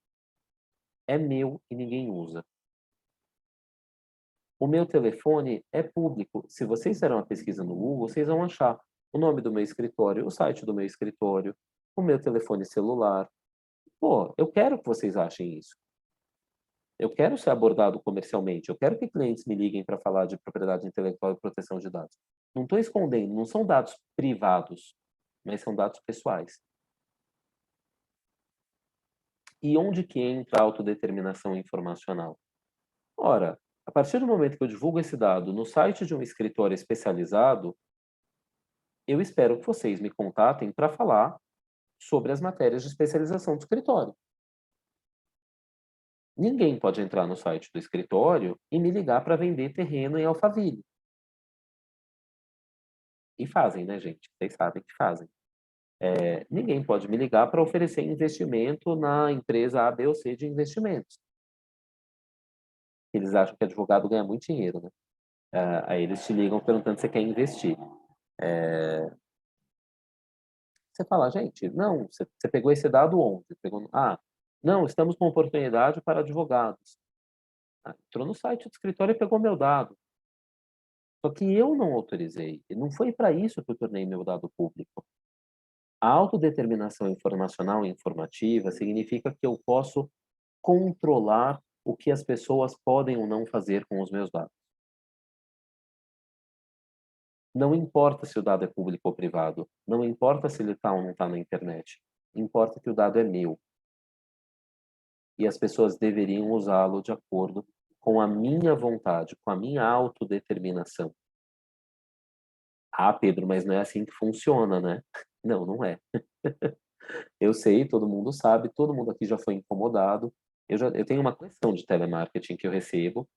É meu e ninguém usa. O meu telefone é público. Se vocês fizeram uma pesquisa no Google, vocês vão achar o nome do meu escritório, o site do meu escritório, o meu telefone celular. Pô, eu quero que vocês achem isso. Eu quero ser abordado comercialmente. Eu quero que clientes me liguem para falar de propriedade intelectual e proteção de dados. Não estou escondendo, não são dados privados, mas são dados pessoais. E onde que entra a autodeterminação informacional? Ora, a partir do momento que eu divulgo esse dado no site de um escritório especializado, eu espero que vocês me contatem para falar sobre as matérias de especialização do escritório. Ninguém pode entrar no site do escritório e me ligar para vender terreno em Alphaville. E fazem, né, gente? Vocês sabem que fazem. Ninguém pode me ligar para oferecer investimento na empresa A, B ou C de investimentos. Eles acham que advogado ganha muito dinheiro, né? Aí eles te ligam perguntando se você quer investir. Você fala, gente, não, você pegou esse dado onde? Pegou, não, estamos com oportunidade para advogados. Entrou no site do escritório e pegou meu dado. Só que eu não autorizei. E não foi para isso que eu tornei meu dado público. A autodeterminação informacional e informativa significa que eu posso controlar o que as pessoas podem ou não fazer com os meus dados. Não importa se o dado é público ou privado. Não importa se ele está ou não está na internet. Importa que o dado é meu. E as pessoas deveriam usá-lo de acordo com a minha vontade, com a minha autodeterminação. Pedro, mas não é assim que funciona, né? Não, não é. Eu sei, todo mundo sabe, todo mundo aqui já foi incomodado. Eu tenho uma coleção de telemarketing que eu recebo,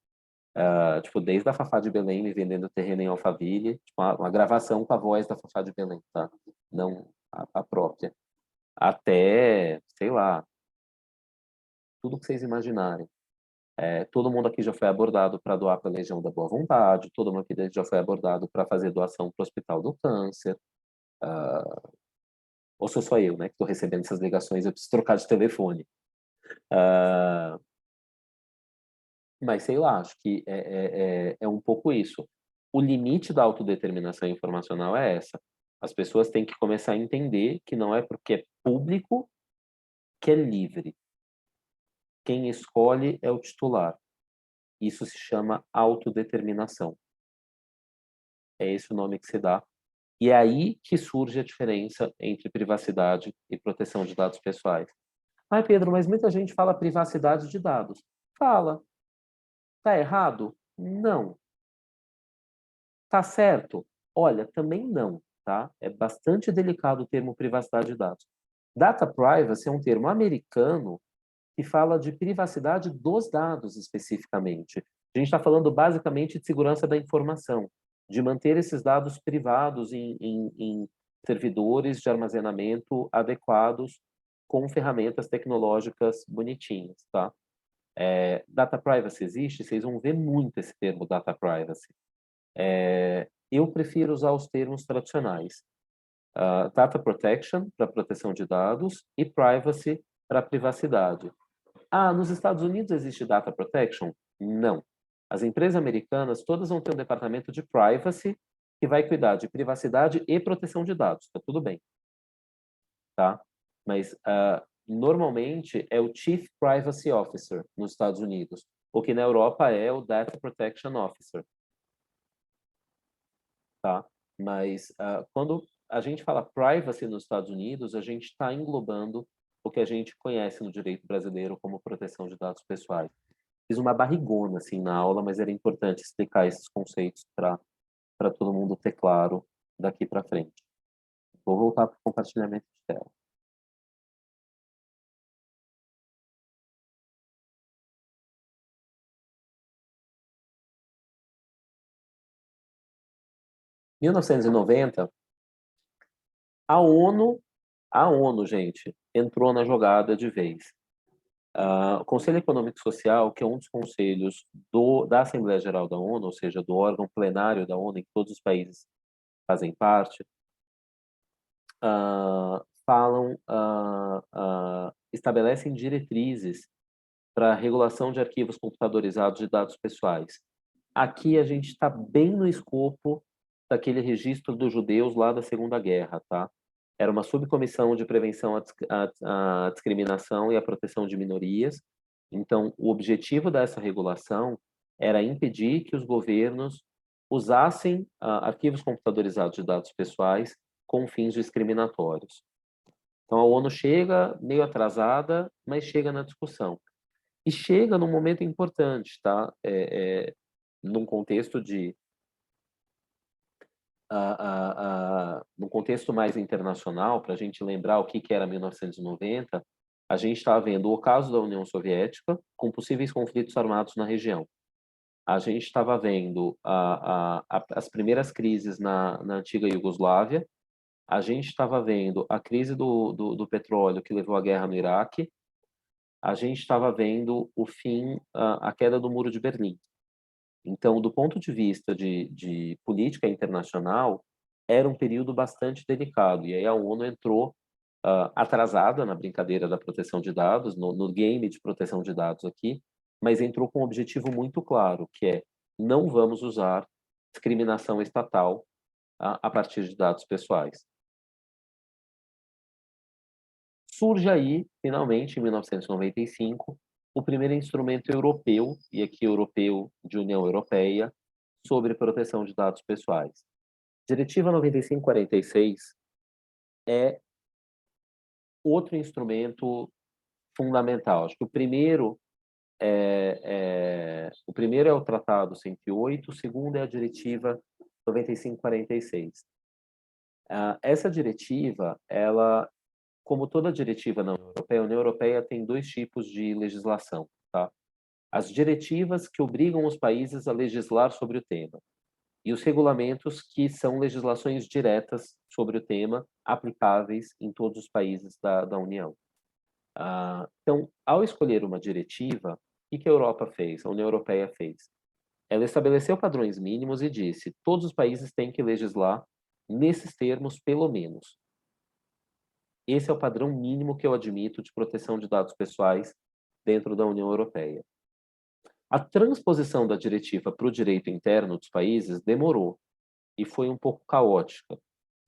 tipo, desde a Fafá de Belém me vendendo terreno em Alphaville, tipo, uma gravação com a voz da Fafá de Belém, tá? Não a própria. Até, sei lá, tudo que vocês imaginarem. Todo mundo aqui já foi abordado para doar para a Legião da Boa Vontade, todo mundo aqui já foi abordado para fazer doação para o Hospital do Câncer. Ou sou só eu, né, que estou recebendo essas ligações, eu preciso trocar de telefone. Mas sei lá, acho que é um pouco isso. O limite da autodeterminação informacional é essa. As pessoas têm que começar a entender que não é porque é público que é livre. Quem escolhe é o titular. Isso se chama autodeterminação. É esse o nome que se dá. E é aí que surge a diferença entre privacidade e proteção de dados pessoais. Pedro, mas muita gente fala privacidade de dados. Fala. Tá errado? Não. Tá certo? Olha, também não, tá? É bastante delicado o termo privacidade de dados. Data privacy é um termo americano que fala de privacidade dos dados especificamente. A gente está falando basicamente de segurança da informação, de manter esses dados privados em servidores de armazenamento adequados com ferramentas tecnológicas bonitinhas, tá? Data privacy existe, vocês vão ver muito esse termo data privacy. Eu prefiro usar os termos tradicionais. Data protection, para proteção de dados, e privacy, para privacidade. Nos Estados Unidos existe data protection? Não. As empresas americanas todas vão ter um departamento de privacy que vai cuidar de privacidade e proteção de dados. Tá tudo bem. Tá? Mas normalmente é o Chief Privacy Officer nos Estados Unidos, o que na Europa é o Data Protection Officer. Tá? Mas quando a gente fala privacy nos Estados Unidos, a gente está englobando o que a gente conhece no direito brasileiro como proteção de dados pessoais. Fiz uma barrigona assim na aula, mas era importante explicar esses conceitos para todo mundo ter claro daqui para frente. Vou voltar para o compartilhamento de tela. Em 1990, a ONU, gente, entrou na jogada de vez. O Conselho Econômico e Social, que é um dos conselhos da Assembleia Geral da ONU, ou seja, do órgão plenário da ONU, em que todos os países fazem parte, estabelecem diretrizes para a regulação de arquivos computadorizados de dados pessoais. Aqui a gente está bem no escopo daquele registro dos judeus lá da Segunda Guerra, tá? Era uma subcomissão de prevenção à discriminação e à proteção de minorias. Então, o objetivo dessa regulação era impedir que os governos usassem arquivos computadorizados de dados pessoais com fins discriminatórios. Então, a ONU chega meio atrasada, mas chega na discussão. E chega num momento importante, tá? Num contexto num contexto mais internacional, para a gente lembrar o que era 1990, a gente estava vendo o ocaso da União Soviética com possíveis conflitos armados na região. A gente estava vendo as primeiras crises na antiga Iugoslávia, a gente estava vendo a crise do petróleo que levou à guerra no Iraque, a gente estava vendo o fim, a queda do Muro de Berlim. Então, do ponto de vista de política internacional, era um período bastante delicado. E aí a ONU entrou atrasada na brincadeira da proteção de dados, no game de proteção de dados aqui, mas entrou com um objetivo muito claro, que é não vamos usar discriminação estatal a partir de dados pessoais. Surge aí, finalmente, em 1995, o primeiro instrumento europeu, e aqui europeu de União Europeia, sobre proteção de dados pessoais. Diretiva 9546 é outro instrumento fundamental. Acho que o primeiro é o Tratado 108, o segundo é a Diretiva 9546. Essa diretiva, ela, como toda diretiva na União Europeia tem dois tipos de legislação, tá? As diretivas que obrigam os países a legislar sobre o tema e os regulamentos que são legislações diretas sobre o tema, aplicáveis em todos os países da União. Então, ao escolher uma diretiva, o que a Europa fez, a União Europeia fez? Ela estabeleceu padrões mínimos e disse: todos os países têm que legislar nesses termos, pelo menos. Esse é o padrão mínimo que eu admito de proteção de dados pessoais dentro da União Europeia. A transposição da diretiva para o direito interno dos países demorou e foi um pouco caótica.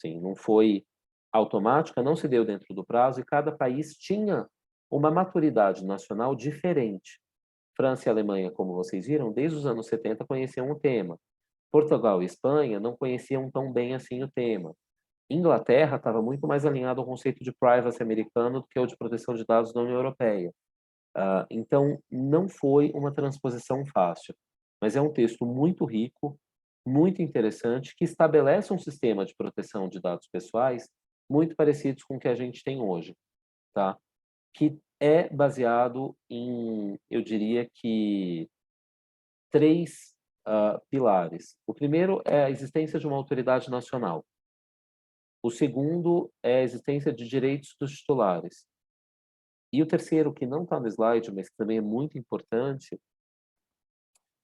Sim, não foi automática, não se deu dentro do prazo e cada país tinha uma maturidade nacional diferente. França e Alemanha, como vocês viram, desde os anos 70 conheciam o tema. Portugal e Espanha não conheciam tão bem assim o tema. Inglaterra estava muito mais alinhado ao conceito de privacy americano do que ao de proteção de dados da União Europeia. Então, não foi uma transposição fácil, mas é um texto muito rico, muito interessante, que estabelece um sistema de proteção de dados pessoais muito parecidos com o que a gente tem hoje, tá? Que é baseado em, eu diria que, três pilares. O primeiro é a existência de uma autoridade nacional. O segundo é a existência de direitos dos titulares. E o terceiro, que não está no slide, mas que também é muito importante,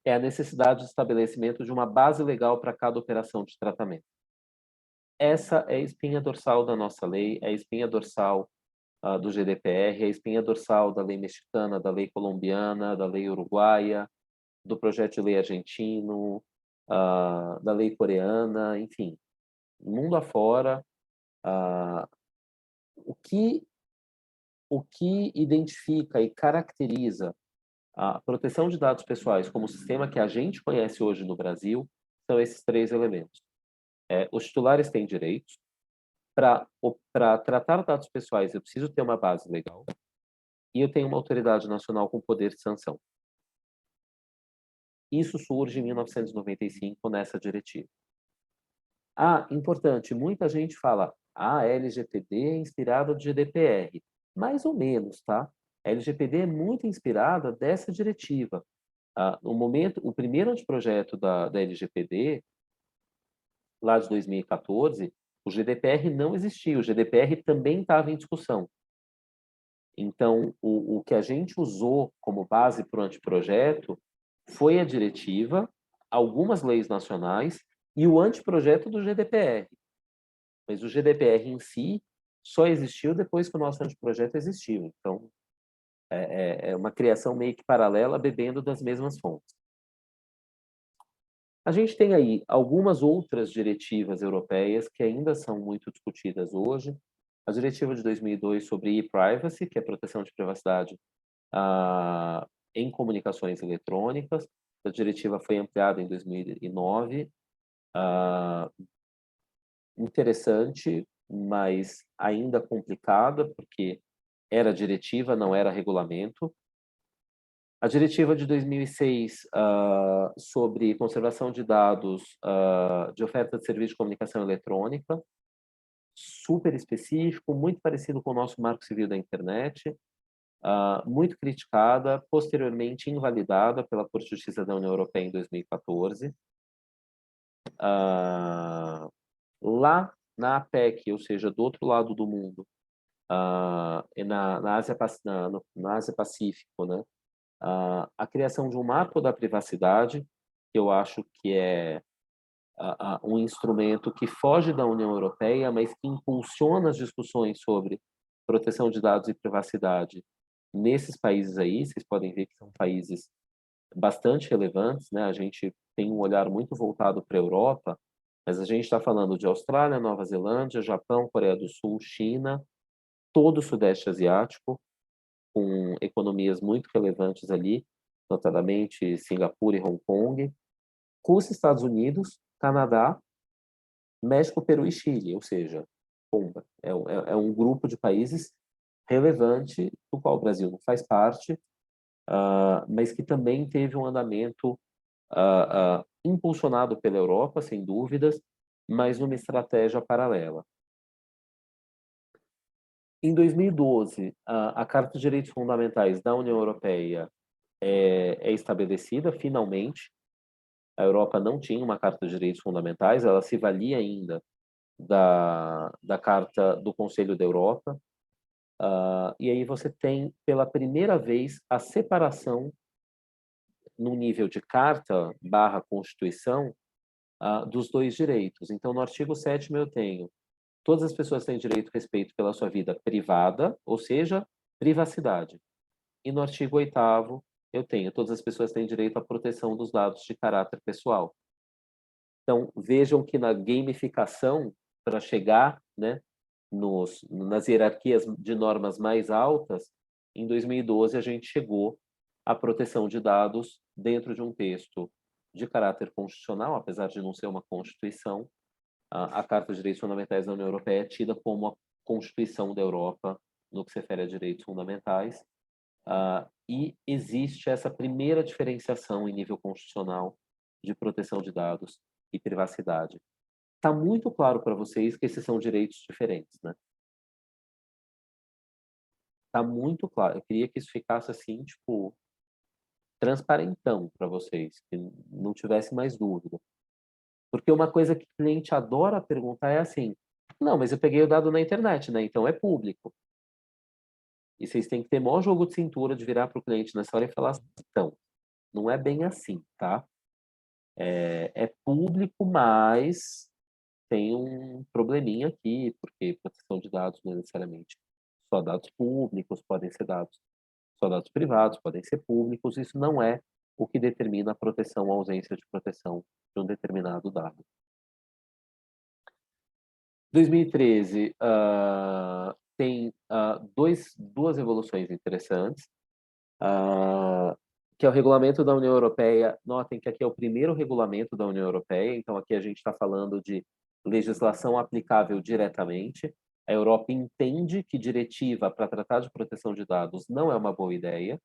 é a necessidade de estabelecimento de uma base legal para cada operação de tratamento. Essa é a espinha dorsal da nossa lei, é a espinha dorsal do GDPR, é a espinha dorsal da lei mexicana, da lei colombiana, da lei uruguaia, do projeto de lei argentino, da lei coreana, enfim. Mundo afora, o que identifica e caracteriza a proteção de dados pessoais como o sistema que a gente conhece hoje no Brasil são esses três elementos. Os titulares têm direitos. Para tratar dados pessoais, eu preciso ter uma base legal e eu tenho uma autoridade nacional com poder de sanção. Isso surge em 1995 nessa diretiva. Importante, muita gente fala, a LGPD é inspirada do GDPR. Mais ou menos, tá? A LGPD é muito inspirada dessa diretiva. O primeiro anteprojeto da LGPD, lá de 2014, o GDPR não existia, o GDPR também estava em discussão. Então, o que a gente usou como base para o anteprojeto foi a diretiva, algumas leis nacionais e o anteprojeto do GDPR. Mas o GDPR em si só existiu depois que o nosso anteprojeto existiu. Então, é uma criação meio que paralela, bebendo das mesmas fontes. A gente tem aí algumas outras diretivas europeias que ainda são muito discutidas hoje. A diretiva de 2002 sobre e-privacy, que é proteção de privacidade em comunicações eletrônicas. A diretiva foi ampliada em 2009. Interessante, mas ainda complicada, porque era diretiva, não era regulamento. A diretiva de 2006 sobre conservação de dados de oferta de serviço de comunicação eletrônica, super específico, muito parecido com o nosso Marco Civil da Internet, muito criticada, posteriormente invalidada pela Corte de Justiça da União Europeia em 2014. Lá na APEC, ou seja, do outro lado do mundo, na Ásia Pacífico, né? A criação de um mapa da privacidade, que eu acho que é um instrumento que foge da União Europeia, mas que impulsiona as discussões sobre proteção de dados e privacidade nesses países aí. Vocês podem ver que são países bastante relevantes, né? A gente tem um olhar muito voltado para a Europa, mas a gente está falando de Austrália, Nova Zelândia, Japão, Coreia do Sul, China, todo o Sudeste Asiático, com economias muito relevantes ali, notadamente Singapura e Hong Kong, com os Estados Unidos, Canadá, México, Peru e Chile, ou seja, é um grupo de países relevante, do qual o Brasil não faz parte, mas que também teve um andamento impulsionado pela Europa, sem dúvidas, mas numa estratégia paralela. Em 2012, a Carta dos Direitos Fundamentais da União Europeia é estabelecida, finalmente. A Europa não tinha uma Carta dos Direitos Fundamentais, ela se valia ainda da Carta do Conselho da Europa. E aí você tem, pela primeira vez, a separação no nível de Carta/Constituição dos dois direitos. Então, no artigo 7º eu tenho: todas as pessoas têm direito a respeito pela sua vida privada, ou seja, privacidade. E no artigo 8º eu tenho: todas as pessoas têm direito à proteção dos dados de caráter pessoal. Então, vejam que na gamificação, para chegar, né, nas hierarquias de normas mais altas, em 2012 a gente chegou à proteção de dados dentro de um texto de caráter constitucional, apesar de não ser uma Constituição. A Carta dos Direitos Fundamentais da União Europeia é tida como a Constituição da Europa no que se refere a direitos fundamentais. E existe essa primeira diferenciação em nível constitucional de proteção de dados e privacidade. Está muito claro para vocês que esses são direitos diferentes, né? Está muito claro. Eu queria que isso ficasse assim, tipo, transparentão para vocês, que não tivesse mais dúvida. Porque uma coisa que o cliente adora perguntar é assim: não, mas eu peguei o dado na internet, né? Então é público. E vocês têm que ter maior jogo de cintura de virar para o cliente nessa hora e falar: então, não é bem assim, tá? É público, mas tem um probleminha aqui, porque proteção de dados não é necessariamente só dados públicos, podem ser dados, só dados privados, podem ser públicos. Isso não é o que determina a proteção ou a ausência de proteção de um determinado dado. 2013 tem duas evoluções interessantes, que é o regulamento da União Europeia. Notem que aqui é o primeiro regulamento da União Europeia, então aqui a gente está falando de legislação aplicável diretamente. A Europa entende que diretiva para tratar de proteção de dados não é uma boa ideia,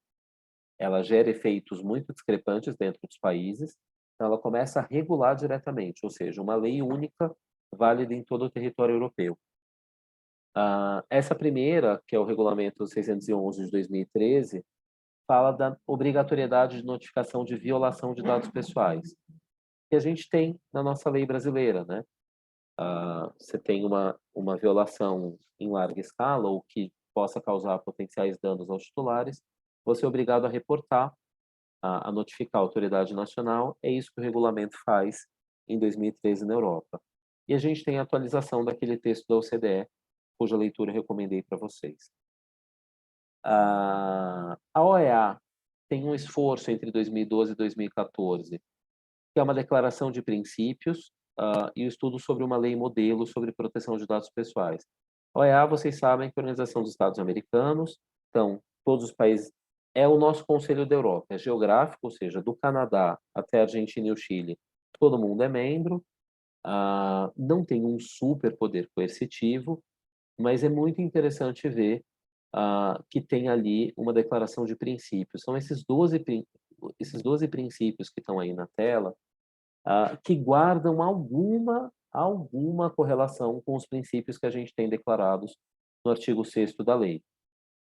ela gera efeitos muito discrepantes dentro dos países, então ela começa a regular diretamente, ou seja, uma lei única válida em todo o território europeu. Essa primeira, que é o Regulamento 611 de 2013, fala da obrigatoriedade de notificação de violação de dados pessoais, que a gente tem na nossa lei brasileira, né? Você tem uma violação em larga escala ou que possa causar potenciais danos aos titulares, você é obrigado a reportar, a notificar a autoridade nacional. É isso que o regulamento faz em 2013 na Europa. E a gente tem a atualização daquele texto da OCDE, cuja leitura eu recomendei para vocês. A OEA tem um esforço entre 2012 e 2014, que é uma declaração de princípios e o estudo sobre uma lei modelo sobre proteção de dados pessoais. A OEA, vocês sabem que é a Organização dos Estados Americanos, então, todos os países, é o nosso Conselho da Europa, é geográfico, ou seja, do Canadá até a Argentina e o Chile, todo mundo é membro, não tem um super poder coercitivo, mas é muito interessante ver que tem ali uma declaração de princípios. São esses 12 princípios que estão aí na tela, que guardam alguma correlação com os princípios que a gente tem declarados no artigo 6º da lei.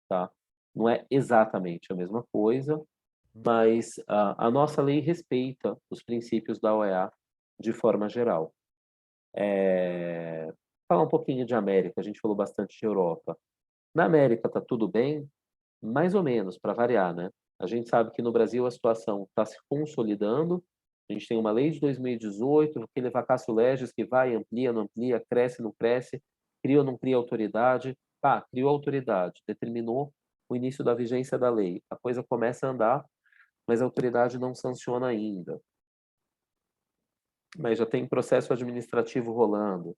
Tá? Não é exatamente a mesma coisa, mas a nossa lei respeita os princípios da OEA de forma geral. Falar um pouquinho de América, a gente falou bastante de Europa. Na América está tudo bem? Mais ou menos, para variar, né? A gente sabe que no Brasil a situação está se consolidando. A gente tem uma lei de 2018, aquele vacatio legis que vai, amplia, não amplia, cresce, não cresce, cria ou não cria autoridade. Criou autoridade, determinou o início da vigência da lei. A coisa começa a andar, mas a autoridade não sanciona ainda. Mas já tem processo administrativo rolando.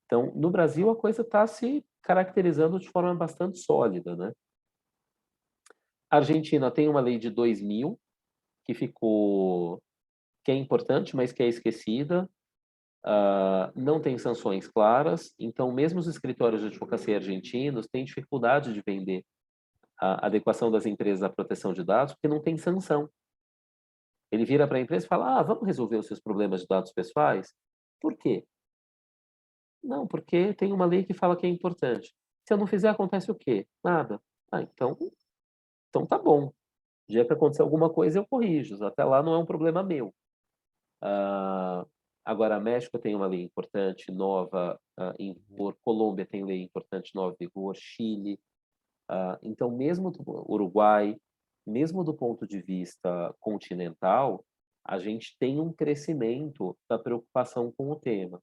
Então, no Brasil, a coisa está se caracterizando de forma bastante sólida, né? A Argentina tem uma lei de 2000, que é importante, mas que é esquecida. Não tem sanções claras, então mesmo os escritórios de advocacia argentinos têm dificuldade de vender a adequação das empresas à proteção de dados, porque não tem sanção. Ele vira para a empresa e fala, vamos resolver os seus problemas de dados pessoais? Por quê? Não, porque tem uma lei que fala que é importante. Se eu não fizer, acontece o quê? Nada. Então tá bom. O dia que acontecer alguma coisa, eu corrijo. Até lá não é um problema meu. Agora, México tem uma lei importante, nova, em vigor. Colômbia tem lei importante, nova, em vigor. Chile. Então, mesmo do Uruguai, mesmo do ponto de vista continental, a gente tem um crescimento da preocupação com o tema.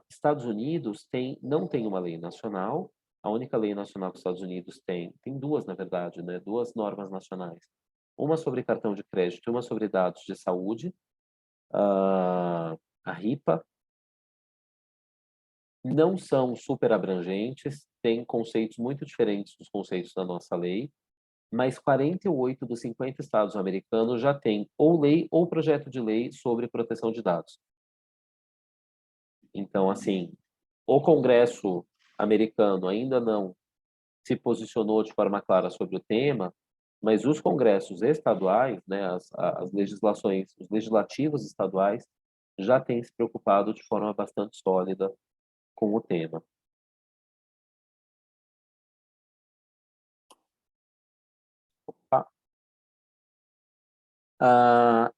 Estados Unidos não tem uma lei nacional. A única lei nacional que os Estados Unidos tem duas, na verdade, né? Duas normas nacionais. Uma sobre cartão de crédito e uma sobre dados de saúde. A RIPA. Não são super abrangentes, têm conceitos muito diferentes dos conceitos da nossa lei, mas 48 dos 50 estados americanos já têm ou lei ou projeto de lei sobre proteção de dados. Então, assim, o Congresso americano ainda não se posicionou de forma clara sobre o tema, mas os congressos estaduais, né, as legislações, os legislativos estaduais já têm se preocupado de forma bastante sólida com o tema.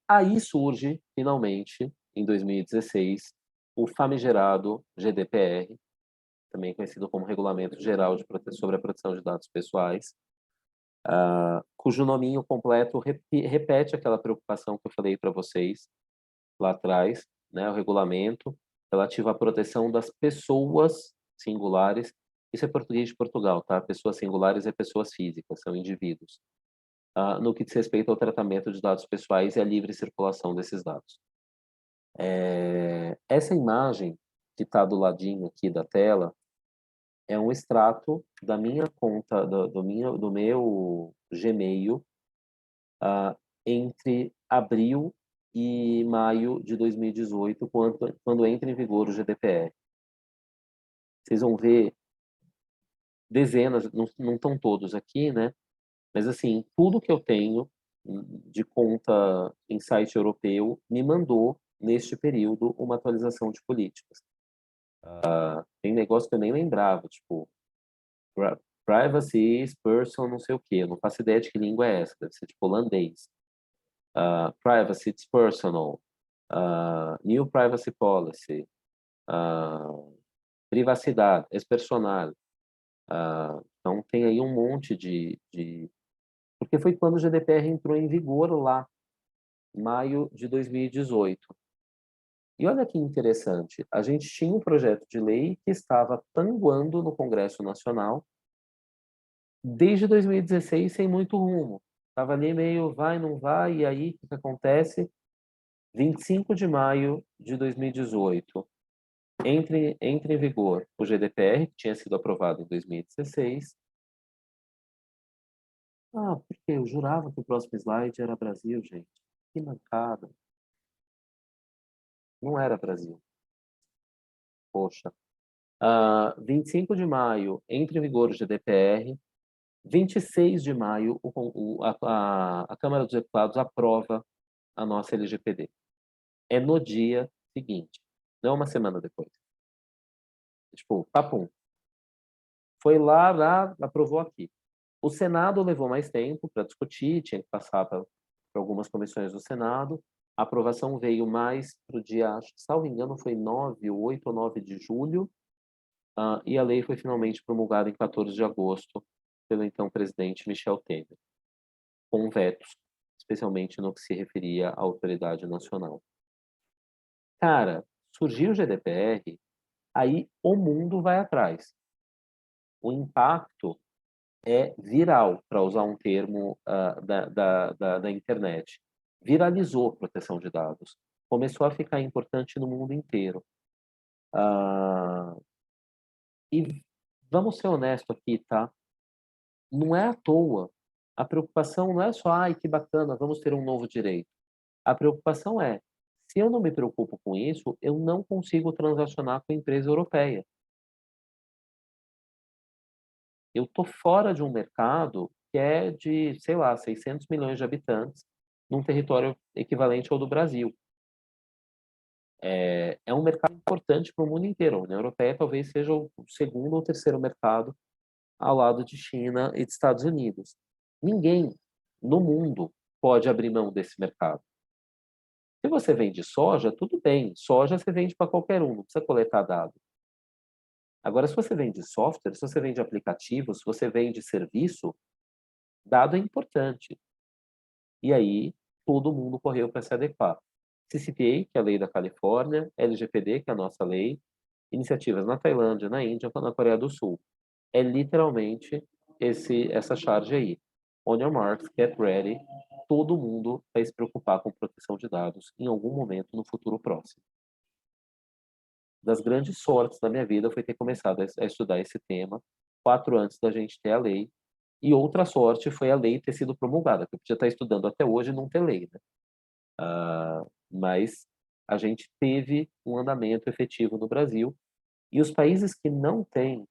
Aí surge, finalmente, em 2016, o famigerado GDPR, também conhecido como Regulamento Geral sobre a Proteção de Dados Pessoais, cujo nominho completo repete aquela preocupação que eu falei para vocês lá atrás, né? O regulamento relativo à proteção das pessoas singulares. Isso é português de Portugal, tá? Pessoas singulares é pessoas físicas, são indivíduos. No que diz respeito ao tratamento de dados pessoais e à livre circulação desses dados. Essa imagem que está do ladinho aqui da tela é um extrato da minha conta, do meu Gmail, entre abril e maio de 2018, quando entra em vigor o GDPR. Vocês vão ver dezenas, não estão todos aqui, né? Mas, assim, tudo que eu tenho de conta em site europeu me mandou, neste período, uma atualização de políticas. Tem negócio que eu nem lembrava, tipo, privacy is person, não sei o quê. Eu não faço ideia de que língua é essa, deve ser tipo holandês. Privacy is personal. New privacy policy. Privacidade, es personal. Então, tem aí um monte de... Porque foi quando o GDPR entrou em vigor lá, em maio de 2018. E olha que interessante, a gente tinha um projeto de lei que estava panguando no Congresso Nacional desde 2016 sem muito rumo. Estava ali meio vai, não vai, e aí o que acontece? 25 de maio de 2018, entra em vigor o GDPR, que tinha sido aprovado em 2016. Ah, porque eu jurava que o próximo slide era Brasil, gente. Que mancada. Não era Brasil. Poxa. 25 de maio, entra em vigor o GDPR. 26 de maio, a Câmara dos Deputados aprova a nossa LGPD. É no dia seguinte, não é uma semana depois. Tipo, papum. Foi lá, aprovou aqui. O Senado levou mais tempo para discutir, tinha que passar para algumas comissões do Senado. A aprovação veio mais para o dia, acho que, salvo engano, foi 8 ou 9 de julho, e a lei foi finalmente promulgada em 14 de agosto pelo então presidente Michel Temer, com vetos, especialmente no que se referia à autoridade nacional. Cara, surgiu o GDPR, aí o mundo vai atrás. O impacto é viral, para usar um termo da internet. Viralizou proteção de dados. Começou a ficar importante no mundo inteiro. E vamos ser honestos aqui, tá? Não é à toa. A preocupação não é só, ai, que bacana, vamos ter um novo direito. A preocupação é, se eu não me preocupo com isso, eu não consigo transacionar com a empresa europeia. Eu estou fora de um mercado que é de, sei lá, 600 milhões de habitantes, num território equivalente ao do Brasil. É um mercado importante para o mundo inteiro. A União Europeia talvez seja o segundo ou terceiro mercado ao lado de China e de Estados Unidos. Ninguém no mundo pode abrir mão desse mercado. Se você vende soja, tudo bem. Soja você vende para qualquer um, não precisa coletar dados. Agora, se você vende software, se você vende aplicativo, se você vende serviço, dado é importante. E aí, todo mundo correu para se adequar. CCPA, que é a lei da Califórnia, LGPD, que é a nossa lei, iniciativas na Tailândia, na Índia, na Coreia do Sul. É literalmente essa charge aí. On your marks, get ready. Todo mundo vai se preocupar com proteção de dados em algum momento no futuro próximo. Das grandes sortes da minha vida foi ter começado a estudar esse tema 4 antes da gente ter a lei. E outra sorte foi a lei ter sido promulgada, que eu podia estar estudando até hoje e não ter lei, né? Mas a gente teve um andamento efetivo no Brasil. E os países que não têm,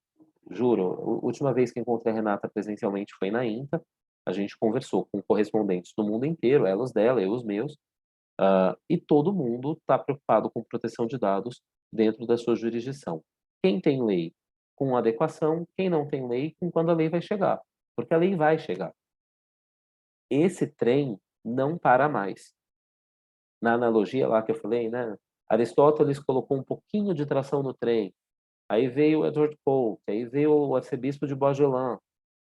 juro, a última vez que encontrei a Renata presencialmente foi na INTA, a gente conversou com correspondentes do mundo inteiro, ela os dela, eu os meus, e todo mundo está preocupado com proteção de dados dentro da sua jurisdição. Quem tem lei com adequação, quem não tem lei com quando a lei vai chegar, porque a lei vai chegar. Esse trem não para mais. Na analogia lá que eu falei, né? Aristóteles colocou um pouquinho de tração no trem, aí veio o Edward Polk, aí veio o arcebispo de Bois-Gelin,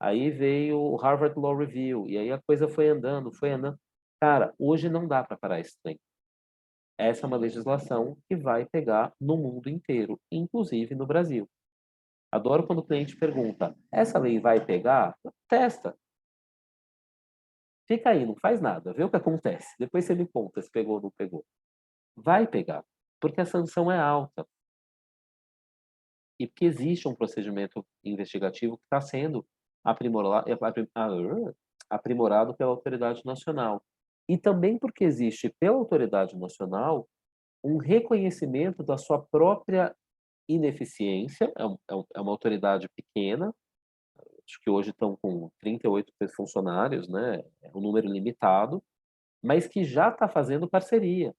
aí veio o Harvard Law Review, e aí a coisa foi andando, foi andando. Cara, hoje não dá para parar esse trem. Essa é uma legislação que vai pegar no mundo inteiro, inclusive no Brasil. Adoro quando o cliente pergunta, essa lei vai pegar? Testa. Fica aí, não faz nada, vê o que acontece. Depois você me conta se pegou ou não pegou. Vai pegar, porque a sanção é alta. E porque existe um procedimento investigativo que está sendo aprimorado pela autoridade nacional. E também porque existe pela autoridade nacional um reconhecimento da sua própria ineficiência, é uma autoridade pequena, acho que hoje estão com 38 funcionários, né? É um número limitado, mas que já está fazendo parceria.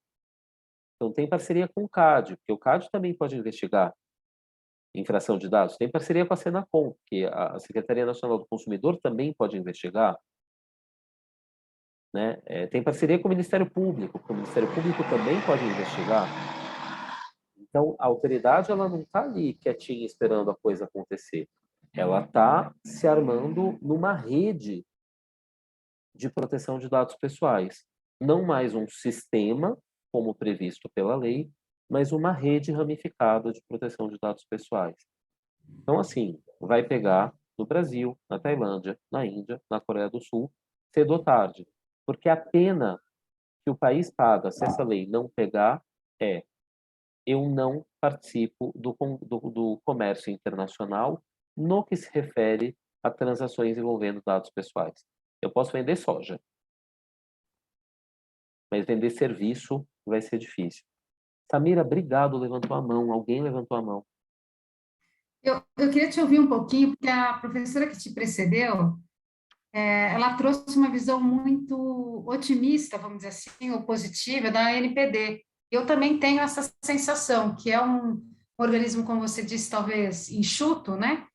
Então tem parceria com o CAD, porque o CAD também pode investigar infração de dados. Tem parceria com a Senacom, que a Secretaria Nacional do Consumidor também pode investigar. Né? Tem parceria com o Ministério Público, porque o Ministério Público também pode investigar. Então, a autoridade ela não está ali quietinha esperando a coisa acontecer. Ela está se armando numa rede de proteção de dados pessoais. Não mais um sistema, como previsto pela lei, mas uma rede ramificada de proteção de dados pessoais. Então, assim, vai pegar no Brasil, na Tailândia, na Índia, na Coreia do Sul, cedo ou tarde. Porque a pena que o país paga se essa lei não pegar é: eu não participo do comércio internacional no que se refere a transações envolvendo dados pessoais. Eu posso vender soja, mas vender serviço vai ser difícil. Samira, obrigado, levantou a mão. Alguém levantou a mão. Eu queria te ouvir um pouquinho, porque a professora que te precedeu, ela trouxe uma visão muito otimista, vamos dizer assim, ou positiva da NPD. Eu também tenho essa sensação, que é um organismo, como você disse, talvez enxuto, né?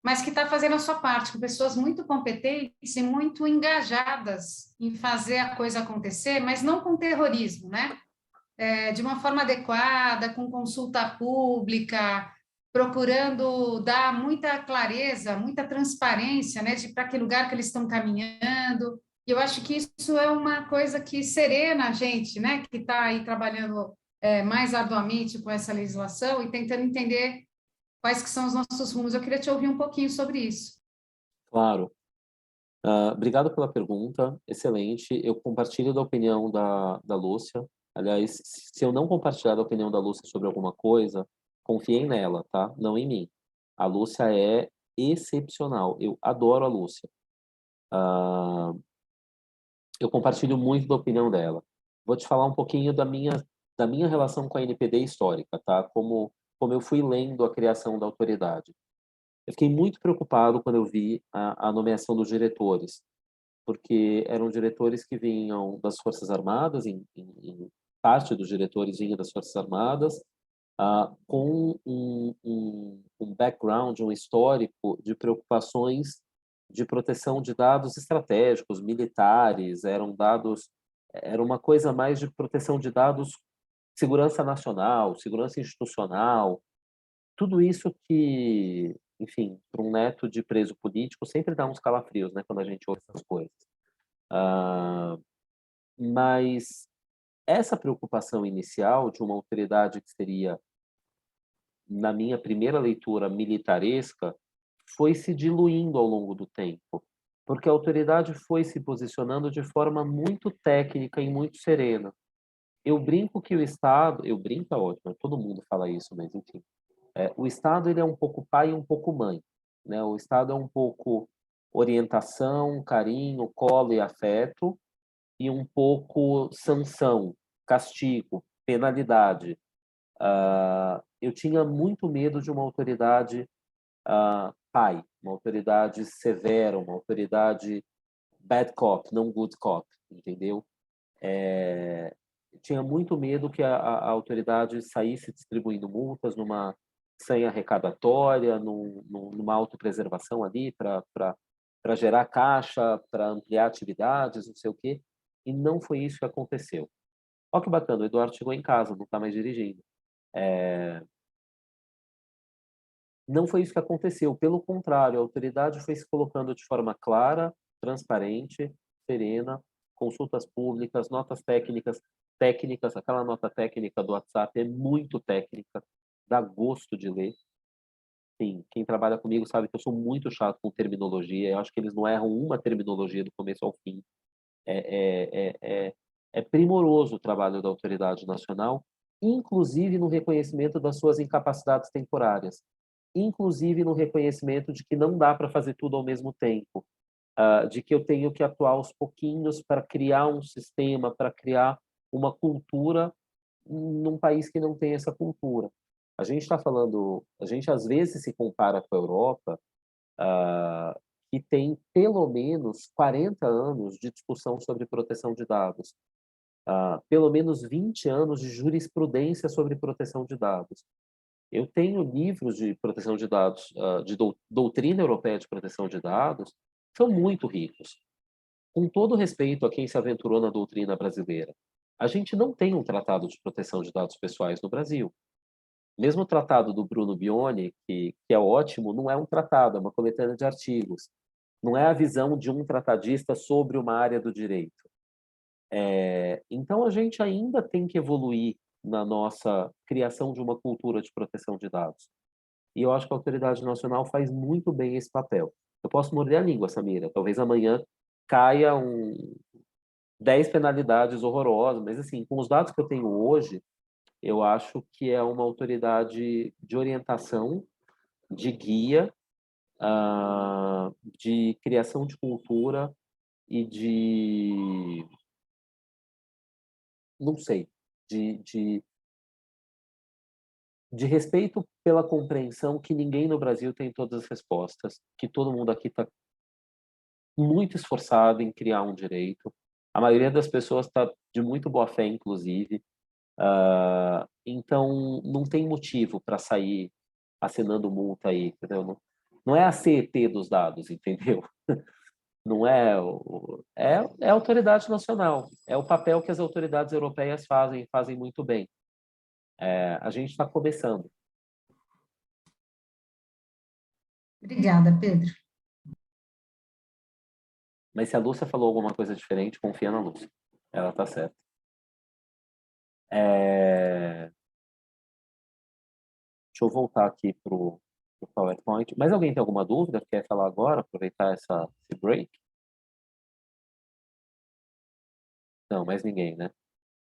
Mas que está fazendo a sua parte, com pessoas muito competentes e muito engajadas em fazer a coisa acontecer, mas não com terrorismo, né? De uma forma adequada, com consulta pública, procurando dar muita clareza, muita transparência, né, de para que lugar que eles estão caminhando. E eu acho que isso é uma coisa que serena a gente, né, que está aí trabalhando mais arduamente com essa legislação e tentando entender quais que são os nossos rumos. Eu queria te ouvir um pouquinho sobre isso. Claro. Obrigado pela pergunta, excelente. Eu compartilho da opinião da Lúcia. Aliás, se eu não compartilhar da opinião da Lúcia sobre alguma coisa, confiem nela, tá? Não em mim. A Lúcia é excepcional. Eu adoro a Lúcia. Eu compartilho muito da opinião dela. Vou te falar um pouquinho da minha relação com a NPD histórica, tá? Como eu fui lendo a criação da autoridade. Eu fiquei muito preocupado quando eu vi a nomeação dos diretores, porque eram diretores que vinham das Forças Armadas, em parte dos diretores vinha das Forças Armadas, com um background, um histórico de preocupações de proteção de dados estratégicos, militares, era uma coisa mais de proteção de dados, segurança nacional, segurança institucional, tudo isso que, enfim, para um neto de preso político sempre dá uns calafrios, né, quando a gente ouve essas coisas. Mas essa preocupação inicial de uma autoridade que seria, na minha primeira leitura, militaresca, foi se diluindo ao longo do tempo, porque a autoridade foi se posicionando de forma muito técnica e muito serena. Eu brinco que o Estado, eu brinco é ótimo, todo mundo fala isso, mas enfim, o Estado ele é um pouco pai e um pouco mãe, né? O Estado é um pouco orientação, carinho, colo e afeto, e um pouco sanção, castigo, penalidade. Eu tinha muito medo de uma autoridade pai, uma autoridade severa, uma autoridade bad cop, não good cop, entendeu? Eu tinha muito medo que a autoridade saísse distribuindo multas numa senha arrecadatória, numa autopreservação ali para gerar caixa, para ampliar atividades, não sei o quê. E não foi isso que aconteceu. Olha que bacana, o Eduardo chegou em casa, não está mais dirigindo. Não foi isso que aconteceu. Pelo contrário, a autoridade foi se colocando de forma clara, transparente, serena, consultas públicas, notas técnicas. Aquela nota técnica do WhatsApp é muito técnica, dá gosto de ler. Sim, quem trabalha comigo sabe que eu sou muito chato com terminologia. Eu acho que eles não erram uma terminologia do começo ao fim. É primoroso o trabalho da autoridade nacional, inclusive no reconhecimento das suas incapacidades temporárias, inclusive no reconhecimento de que não dá para fazer tudo ao mesmo tempo, de que eu tenho que atuar aos pouquinhos para criar um sistema, para criar uma cultura num país que não tem essa cultura. A gente às vezes se compara com a Europa, que tem pelo menos 40 anos de discussão sobre proteção de dados, pelo menos 20 anos de jurisprudência sobre proteção de dados. Eu tenho livros de proteção de dados, de doutrina europeia de proteção de dados, são muito ricos. Com todo respeito a quem se aventurou na doutrina brasileira, a gente não tem um tratado de proteção de dados pessoais no Brasil. Mesmo o tratado do Bruno Bione, que é ótimo, não é um tratado, é uma coletânea de artigos. Não é a visão de um tratadista sobre uma área do direito. Então, a gente ainda tem que evoluir na nossa criação de uma cultura de proteção de dados. E eu acho que a autoridade nacional faz muito bem esse papel. Eu posso morder a língua, Samira. Talvez amanhã caia 10 penalidades horrorosas, mas assim, com os dados que eu tenho hoje, eu acho que é uma autoridade de orientação, de guia, de criação de cultura e não sei, de respeito pela compreensão que ninguém no Brasil tem todas as respostas, que todo mundo aqui está muito esforçado em criar um direito. A maioria das pessoas está de muito boa fé, inclusive. Então, não tem motivo para sair assinando multa aí, entendeu? Não é a CET dos dados, entendeu? Não é, é a autoridade nacional. É o papel que as autoridades europeias fazem muito bem. A gente está começando. Obrigada, Pedro. Mas se a Lúcia falou alguma coisa diferente, confia na Lúcia. Ela está certa. Deixa eu voltar aqui para o PowerPoint. Mas alguém tem alguma dúvida? Quer falar agora? Aproveitar esse break? Não, mais ninguém, né?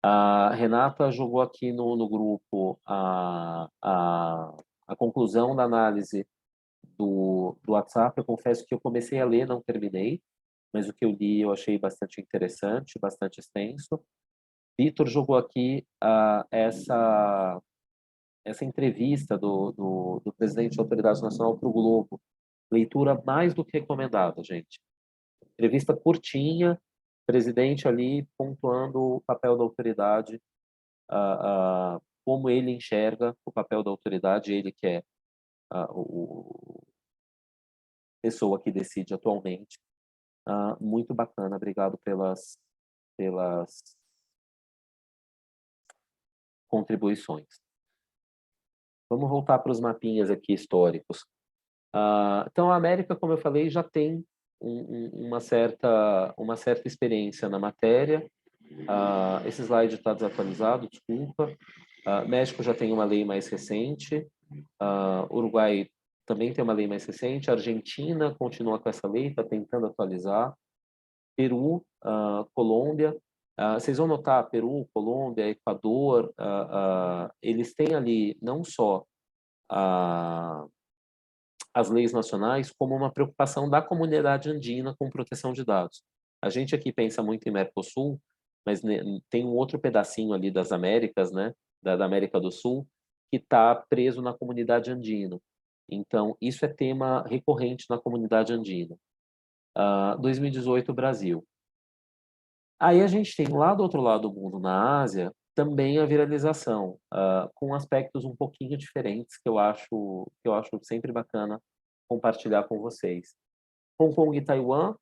A Renata jogou aqui no grupo a conclusão da análise do WhatsApp. Eu confesso que eu comecei a ler, não terminei, mas o que eu li eu achei bastante interessante, bastante extenso. Vitor jogou aqui essa entrevista do presidente da Autoridade Nacional para o Globo. Leitura mais do que recomendada, gente. Entrevista curtinha, presidente ali pontuando o papel da autoridade, como ele enxerga o papel da autoridade, ele que é a pessoa que decide atualmente. Muito bacana, obrigado pelas contribuições. Vamos voltar para os mapinhas aqui históricos. Então, a América, como eu falei, já tem uma certa experiência na matéria. Esse slide está desatualizado, desculpa. México já tem uma lei mais recente. Uruguai também tem uma lei mais recente. A Argentina continua com essa lei, está tentando atualizar. Peru, Colômbia. Vocês vão notar, Peru, Colômbia, Equador, eles têm ali não só as leis nacionais, como uma preocupação da comunidade andina com proteção de dados. A gente aqui pensa muito em Mercosul, mas tem um outro pedacinho ali das Américas, né, da América do Sul, que está preso na comunidade andina. Então, isso é tema recorrente na comunidade andina. 2018, Brasil. Aí a gente tem lá do outro lado do mundo, na Ásia, também a viralização, com aspectos um pouquinho diferentes que eu acho sempre bacana compartilhar com vocês. Hong Kong e Taiwan,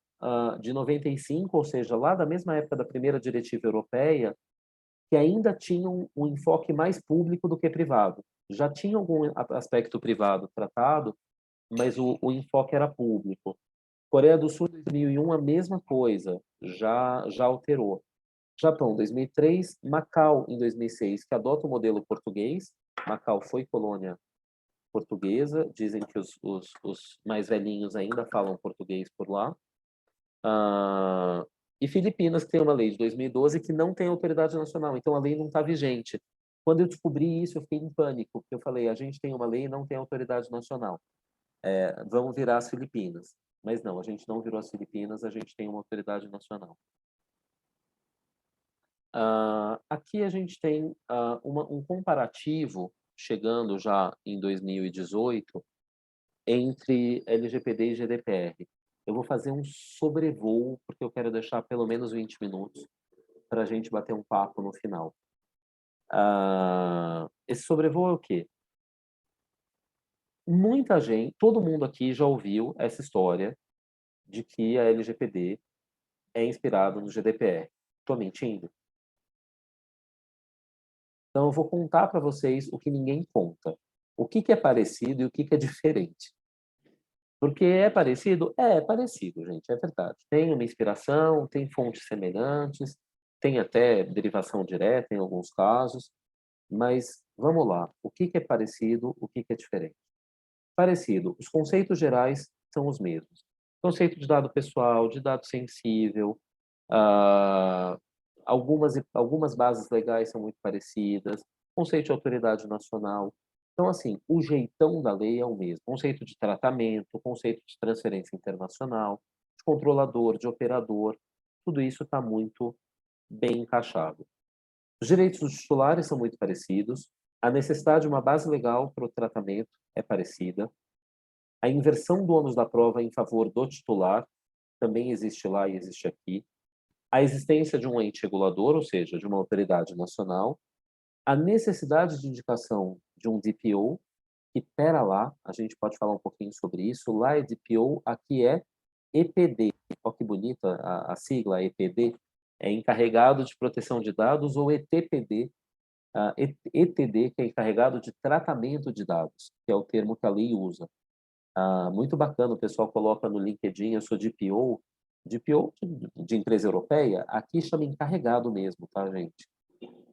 de 95, ou seja, lá da mesma época da primeira diretiva europeia, que ainda tinham um enfoque mais público do que privado. Já tinha algum aspecto privado tratado, mas o enfoque era público. Coreia do Sul, em 2001, a mesma coisa, já alterou. Japão, 2003, Macau, em 2006, que adota o modelo português. Macau foi colônia portuguesa, dizem que os mais velhinhos ainda falam português por lá. E Filipinas, que tem uma lei de 2012 que não tem autoridade nacional, então a lei não está vigente. Quando eu descobri isso, eu fiquei em pânico, porque eu falei, a gente tem uma lei e não tem autoridade nacional. Vamos virar as Filipinas. Mas não, a gente não virou as Filipinas, a gente tem uma autoridade nacional. Aqui a gente tem um comparativo, chegando já em 2018, entre LGPD e GDPR. Eu vou fazer um sobrevoo, porque eu quero deixar pelo menos 20 minutos para a gente bater um papo no final. Esse sobrevoo é o quê? Muita gente, todo mundo aqui já ouviu essa história de que a LGPD é inspirada no GDPR. Estou mentindo? Então, eu vou contar para vocês o que ninguém conta. O que é parecido e o que é diferente. Porque é parecido? É parecido, gente, é verdade. Tem uma inspiração, tem fontes semelhantes, tem até derivação direta em alguns casos, Mas vamos lá, o que é parecido, o que é diferente? Parecido, os conceitos gerais são os mesmos. Conceito de dado pessoal, de dado sensível, ah, algumas bases legais são muito parecidas, conceito de autoridade nacional. Então, assim, o jeitão da lei é o mesmo. Conceito de tratamento, conceito de transferência internacional, de controlador, de operador, tudo isso está muito bem encaixado. Os direitos dos titulares são muito parecidos, a necessidade de uma base legal para o tratamento é parecida, a inversão do ônus da prova em favor do titular também existe lá e existe aqui, a existência de um ente regulador, ou seja, de uma autoridade nacional, a necessidade de indicação de um DPO, que, pera lá, a gente pode falar um pouquinho sobre isso, lá é DPO, aqui é EPD, olha que bonita a sigla EPD, é encarregado de proteção de dados, ou ETPD, ETD, que é encarregado de tratamento de dados, que é o termo que a lei usa. Muito bacana, o pessoal coloca no LinkedIn, eu sou DPO de empresa europeia, aqui chama encarregado mesmo, tá, gente?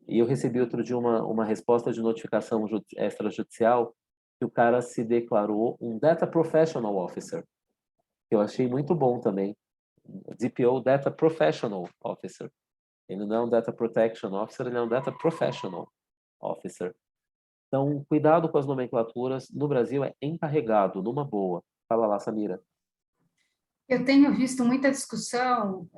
E eu recebi outro dia uma resposta de notificação extrajudicial que o cara se declarou um Data Professional Officer, que eu achei muito bom também. DPO, Data Professional Officer. Ele não é um Data Protection Officer, ele é um Data Professional Officer. Então, cuidado com as nomenclaturas. No Brasil é encarregado, numa boa. Fala lá, Samira. Eu tenho visto muita discussão,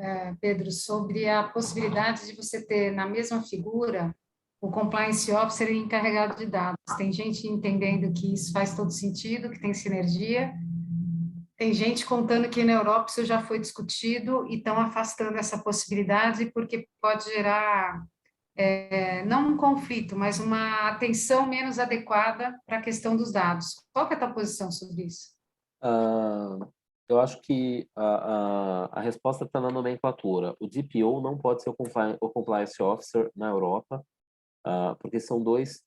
Pedro, sobre a possibilidade de você ter na mesma figura o compliance officer e encarregado de dados. Tem gente entendendo que isso faz todo sentido, que tem sinergia. Tem gente contando que na Europa isso já foi discutido e estão afastando essa possibilidade porque pode gerar não um conflito, mas uma atenção menos adequada para a questão dos dados. Qual que é a tua posição sobre isso? Eu acho que a resposta está na nomenclatura. O DPO não pode ser o Compliance Officer na Europa, porque são dois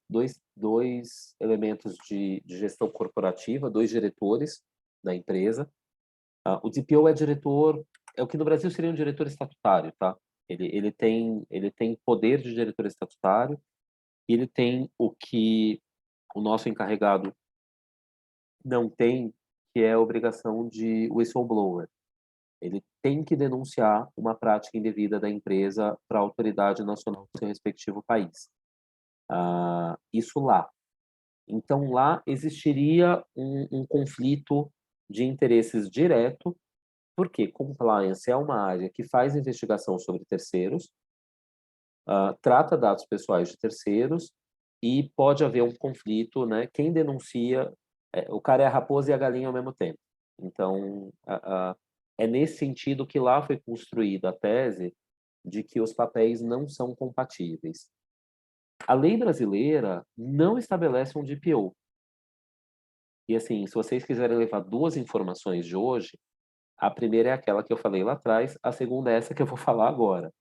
elementos de gestão corporativa, dois diretores da empresa. O DPO é diretor, é o que no Brasil seria um diretor estatutário, tá? Ele tem poder de diretor estatutário, e ele tem o que o nosso encarregado não tem, que é a obrigação de whistleblower. Ele tem que denunciar uma prática indevida da empresa para a autoridade nacional do seu respectivo país. Isso lá. Então, lá existiria um conflito de interesses direto, porque compliance é uma área que faz investigação sobre terceiros, trata dados pessoais de terceiros, e pode haver um conflito, né? Quem denuncia, o cara é a raposa e a galinha ao mesmo tempo. Então, é nesse sentido que lá foi construída a tese de que os papéis não são compatíveis. A lei brasileira não estabelece um DPO. E assim, se vocês quiserem levar duas informações de hoje, a primeira é aquela que eu falei lá atrás, a segunda é essa que eu vou falar agora.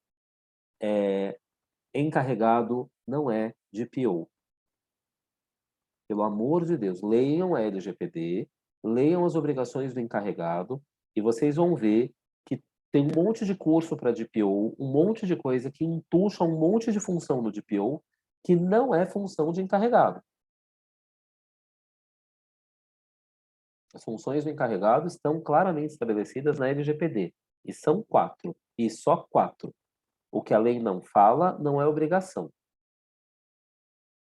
Encarregado não é DPO. Pelo amor de Deus, leiam a LGPD, leiam as obrigações do encarregado, e vocês vão ver que tem um monte de curso para DPO, um monte de coisa que entuxa um monte de função no DPO, que não é função de encarregado. As funções do encarregado estão claramente estabelecidas na LGPD, e são 4, e só 4. O que a lei não fala não é obrigação.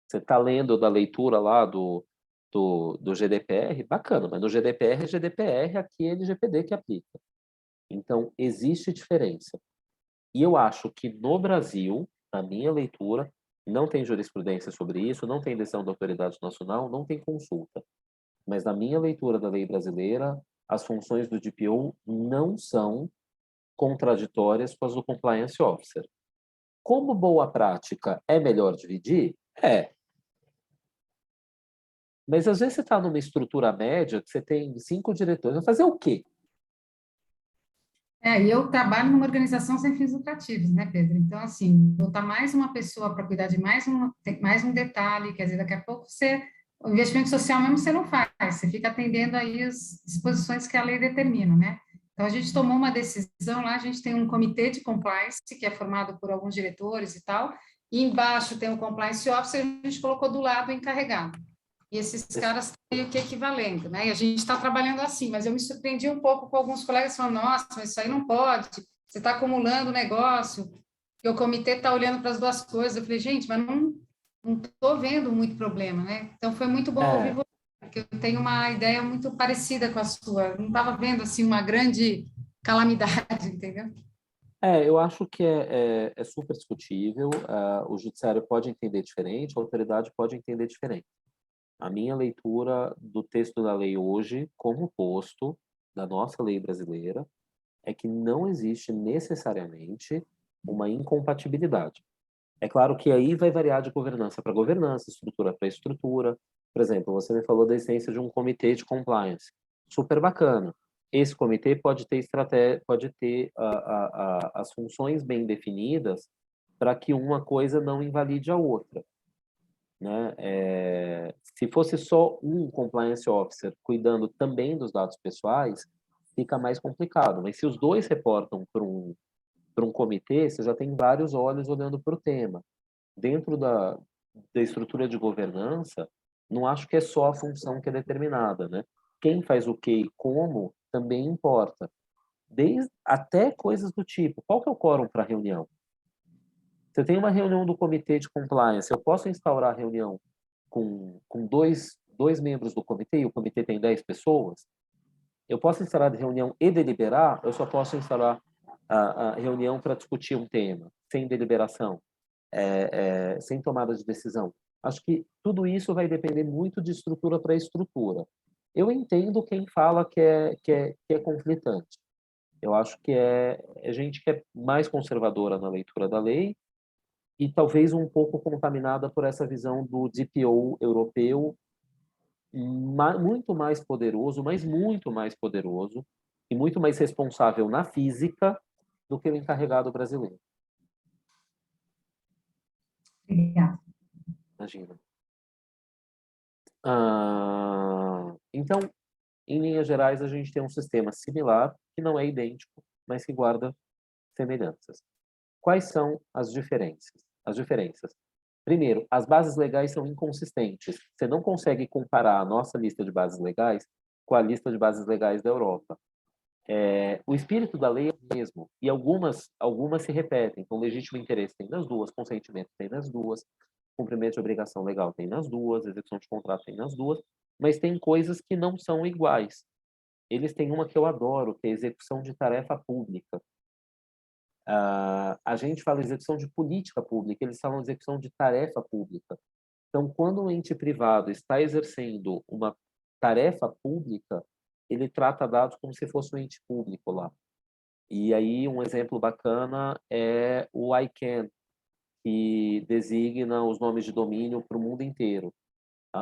Você está lendo da leitura lá do GDPR, bacana, mas no GDPR é GDPR, aqui é LGPD que aplica. Então, existe diferença. E eu acho que no Brasil, na minha leitura, não tem jurisprudência sobre isso, não tem decisão da autoridade nacional, não tem consulta. Mas na minha leitura da lei brasileira, as funções do DPO não são contraditórias com as do Compliance Officer. Como boa prática, é melhor dividir? É. Mas às vezes você está numa estrutura média que você tem 5 diretores. Vai fazer o quê? E eu trabalho numa organização sem fins lucrativos, né, Pedro? Então, assim, botar mais uma pessoa para cuidar de mais um detalhe, quer dizer, daqui a pouco o investimento social mesmo você não faz, você fica atendendo aí as disposições que a lei determina, né? Então, a gente tomou uma decisão lá, a gente tem um comitê de compliance, que é formado por alguns diretores e tal, E embaixo tem o compliance officer, a gente colocou do lado o encarregado. E esses caras estão meio que equivalendo, né? E a gente está trabalhando assim, mas eu me surpreendi um pouco com alguns colegas falando, nossa, mas isso aí não pode, você está acumulando o negócio, e o comitê está olhando para as duas coisas. Eu falei, gente, mas não estou vendo muito problema, né? Então foi muito bom ouvir É, você, porque eu tenho uma ideia muito parecida com a sua. Eu não estava vendo assim uma grande calamidade, entendeu? eu acho que é super discutível. O judiciário pode entender diferente, a autoridade pode entender diferente. A minha leitura do texto da lei hoje, como posto da nossa lei brasileira, é que não existe necessariamente uma incompatibilidade. É claro que aí vai variar de governança para governança, estrutura para estrutura. Por exemplo, você me falou da existência de um comitê de compliance. Super bacana. Esse comitê pode ter estratégia, pode ter as funções bem definidas para que uma coisa não invalide a outra, né? Se fosse só um compliance officer cuidando também dos dados pessoais, fica mais complicado. Mas se os dois reportam para um comitê, você já tem vários olhos olhando para o tema. Dentro da estrutura de governança, não acho que é só a função que é determinada, né? Quem faz o que e como também importa. Até coisas do tipo, qual que é o quórum para a reunião? Você tem uma reunião do comitê de compliance, eu posso instaurar a reunião com dois membros do comitê, e o comitê tem 10 pessoas? Eu posso instaurar a reunião e deliberar, eu só posso instaurar a reunião para discutir um tema, sem deliberação, sem tomada de decisão. Acho que tudo isso vai depender muito de estrutura para estrutura. Eu entendo quem fala que é conflitante. Eu acho que é gente que é mais conservadora na leitura da lei e talvez um pouco contaminada por essa visão do DPO europeu, muito mais poderoso, mas muito mais poderoso e muito mais responsável na física do que o encarregado brasileiro. Obrigada. Imagina. Então, em linhas gerais, a gente tem um sistema similar, que não é idêntico, mas que guarda semelhanças. Quais são as diferenças? As diferenças. Primeiro, as bases legais são inconsistentes. Você não consegue comparar a nossa lista de bases legais com a lista de bases legais da Europa. O espírito da lei é o mesmo, e algumas se repetem. Então, legítimo interesse tem nas duas, consentimento tem nas duas, cumprimento de obrigação legal tem nas duas, execução de contrato tem nas duas, mas tem coisas que não são iguais. Eles têm uma que eu adoro, que é a execução de tarefa pública. A gente fala execução de política pública, eles falam execução de tarefa pública. Então, quando um ente privado está exercendo uma tarefa pública, ele trata dados como se fosse um ente público lá. E aí, um exemplo bacana é o ICANN, que designa os nomes de domínio para o mundo inteiro.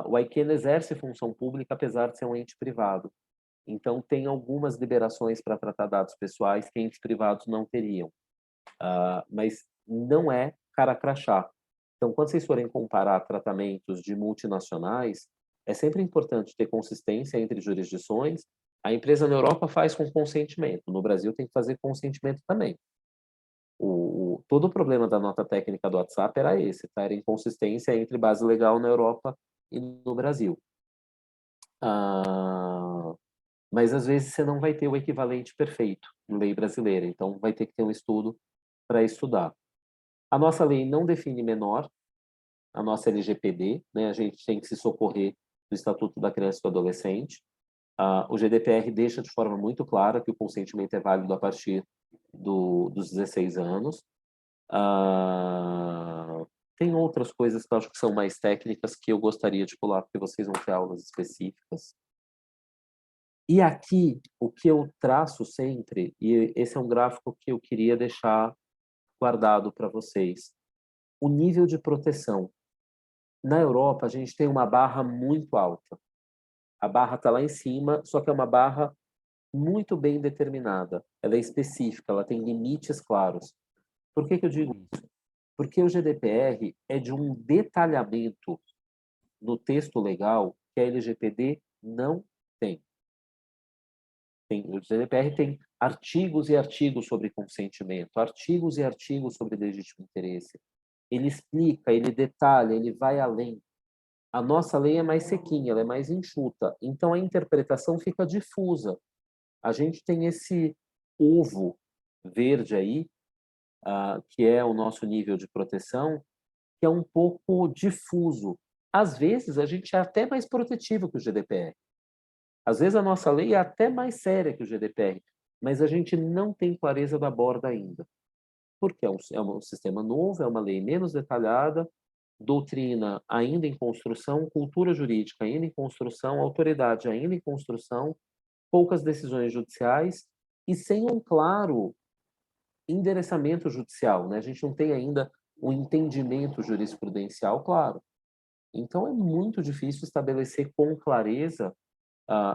O ICANN exerce função pública, apesar de ser um ente privado. Então, tem algumas liberações para tratar dados pessoais que entes privados não teriam. Mas não é cara crachá. Então, quando vocês forem comparar tratamentos de multinacionais, é sempre importante ter consistência entre jurisdições. A empresa na Europa faz com consentimento, no Brasil tem que fazer consentimento também. Todo o problema da nota técnica do WhatsApp era esse, tá? Era inconsistência entre base legal na Europa e no Brasil. Mas às vezes você não vai ter o equivalente perfeito em lei brasileira, então vai ter que ter um estudo para estudar. A nossa lei não define menor, a nossa LGPD, né? A gente tem que se socorrer do Estatuto da Criança e do Adolescente. O GDPR deixa de forma muito clara que o consentimento é válido a partir dos 16 anos. Tem outras coisas que eu acho que são mais técnicas que eu gostaria de pular, porque vocês vão ter aulas específicas. E aqui, o que eu traço sempre, e esse é um gráfico que eu queria deixar guardado para vocês, o nível de proteção. Na Europa, a gente tem uma barra muito alta. A barra está lá em cima, só que é uma barra muito bem determinada. Ela é específica, ela tem limites claros. Por que eu digo isso? Porque o GDPR é de um detalhamento no texto legal que a LGPD não tem. O GDPR tem artigos e artigos sobre consentimento, artigos e artigos sobre legítimo interesse. ele explica, ele detalha, ele vai além. A nossa lei é mais sequinha, ela é mais enxuta, então a interpretação fica difusa. A gente tem esse ovo verde aí, que é o nosso nível de proteção, que é um pouco difuso. Às vezes, a gente é até mais protetivo que o GDPR. Às vezes, a nossa lei é até mais séria que o GDPR, mas a gente não tem clareza da borda ainda. Porque é um sistema novo, é uma lei menos detalhada, doutrina ainda em construção, cultura jurídica ainda em construção, autoridade ainda em construção, poucas decisões judiciais e sem um claro endereçamento judicial, né? A gente não tem ainda um entendimento jurisprudencial claro. Então, é muito difícil estabelecer com clareza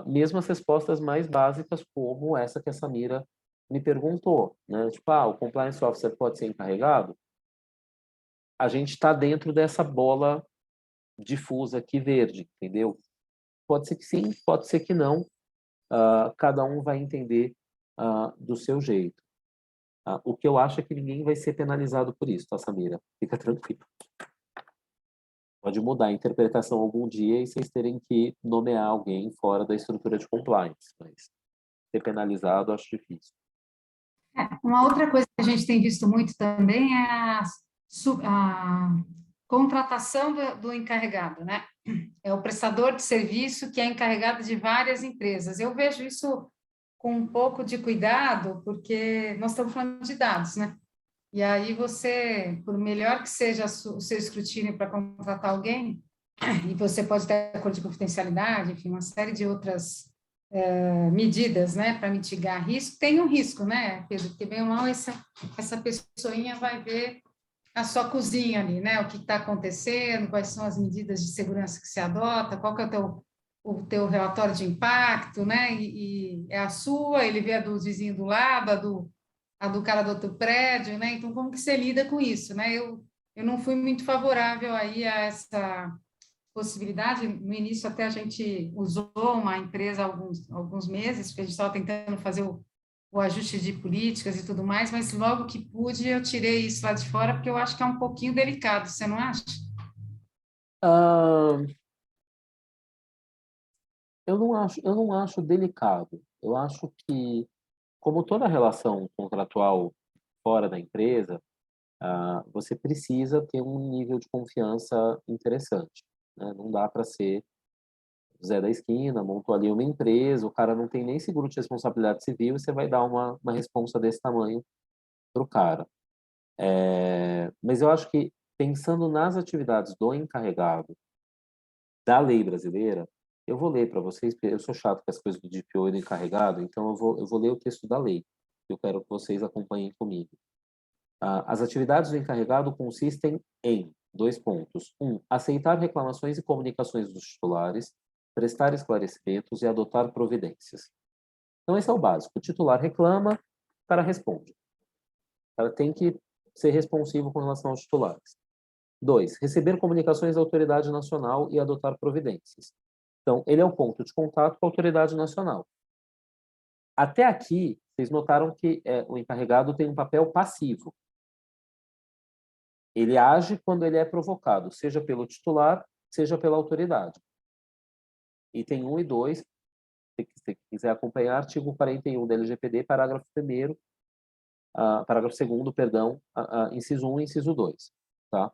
mesmo as respostas mais básicas, como essa que a Samira me perguntou, né? Tipo, o compliance officer pode ser encarregado? A gente está dentro dessa bola difusa aqui verde, entendeu? Pode ser que sim, pode ser que não. Cada um vai entender do seu jeito. O que eu acho é que ninguém vai ser penalizado por isso, tá, Samira? Fica tranquilo. Pode mudar a interpretação algum dia e vocês terem que nomear alguém fora da estrutura de compliance, mas ser penalizado eu acho difícil. Uma outra coisa que a gente tem visto muito também é a contratação do encarregado, né? É o prestador de serviço que é encarregado de várias empresas. Eu vejo isso com um pouco de cuidado, porque nós estamos falando de dados, né? E aí você, por melhor que seja o seu escrutínio para contratar alguém, e você pode ter acordo de confidencialidade, enfim, uma série de outras medidas, né, para mitigar risco, tem um risco, né, Pedro? Porque bem ou mal essa pessoinha vai ver a sua cozinha ali, né, o que está acontecendo, quais são as medidas de segurança que se adota, qual que é o teu relatório de impacto, né, e é a sua, ele vê a do vizinho do lado, a do cara do outro prédio, né, então como que você lida com isso, né? Eu não fui muito favorável aí a essa possibilidade. No início, até a gente usou uma empresa há alguns meses, porque a gente estava tentando fazer o ajuste de políticas e tudo mais, mas logo que pude, eu tirei isso lá de fora, porque eu acho que é um pouquinho delicado, você não acha? Ah, eu não acho delicado. Eu acho que, como toda relação contratual fora da empresa, você precisa ter um nível de confiança interessante, né? Não dá para ser Zé da esquina, montou ali uma empresa, o cara não tem nem seguro de responsabilidade civil e você vai dar uma responsa desse tamanho para o cara. Mas eu acho que, pensando nas atividades do encarregado da lei brasileira, eu vou ler para vocês, porque eu sou chato com as coisas do DPO e do encarregado, então eu vou ler o texto da lei. Eu quero que vocês acompanhem comigo. As atividades do encarregado consistem em dois pontos. Aceitar reclamações e comunicações dos titulares, prestar esclarecimentos e adotar providências. Então, esse é o básico. O titular reclama, o cara responde. O cara tem que ser responsivo com relação aos titulares. 2, receber comunicações da autoridade nacional e adotar providências. Então, ele é o ponto de contato com a autoridade nacional. Até aqui, vocês notaram que o encarregado tem um papel passivo. Ele age quando ele é provocado, seja pelo titular, seja pela autoridade. Item 1 e 2, se você quiser acompanhar, artigo 41 da LGPD, parágrafo 1º, parágrafo 2º, perdão, inciso 1 e inciso 2. Tá?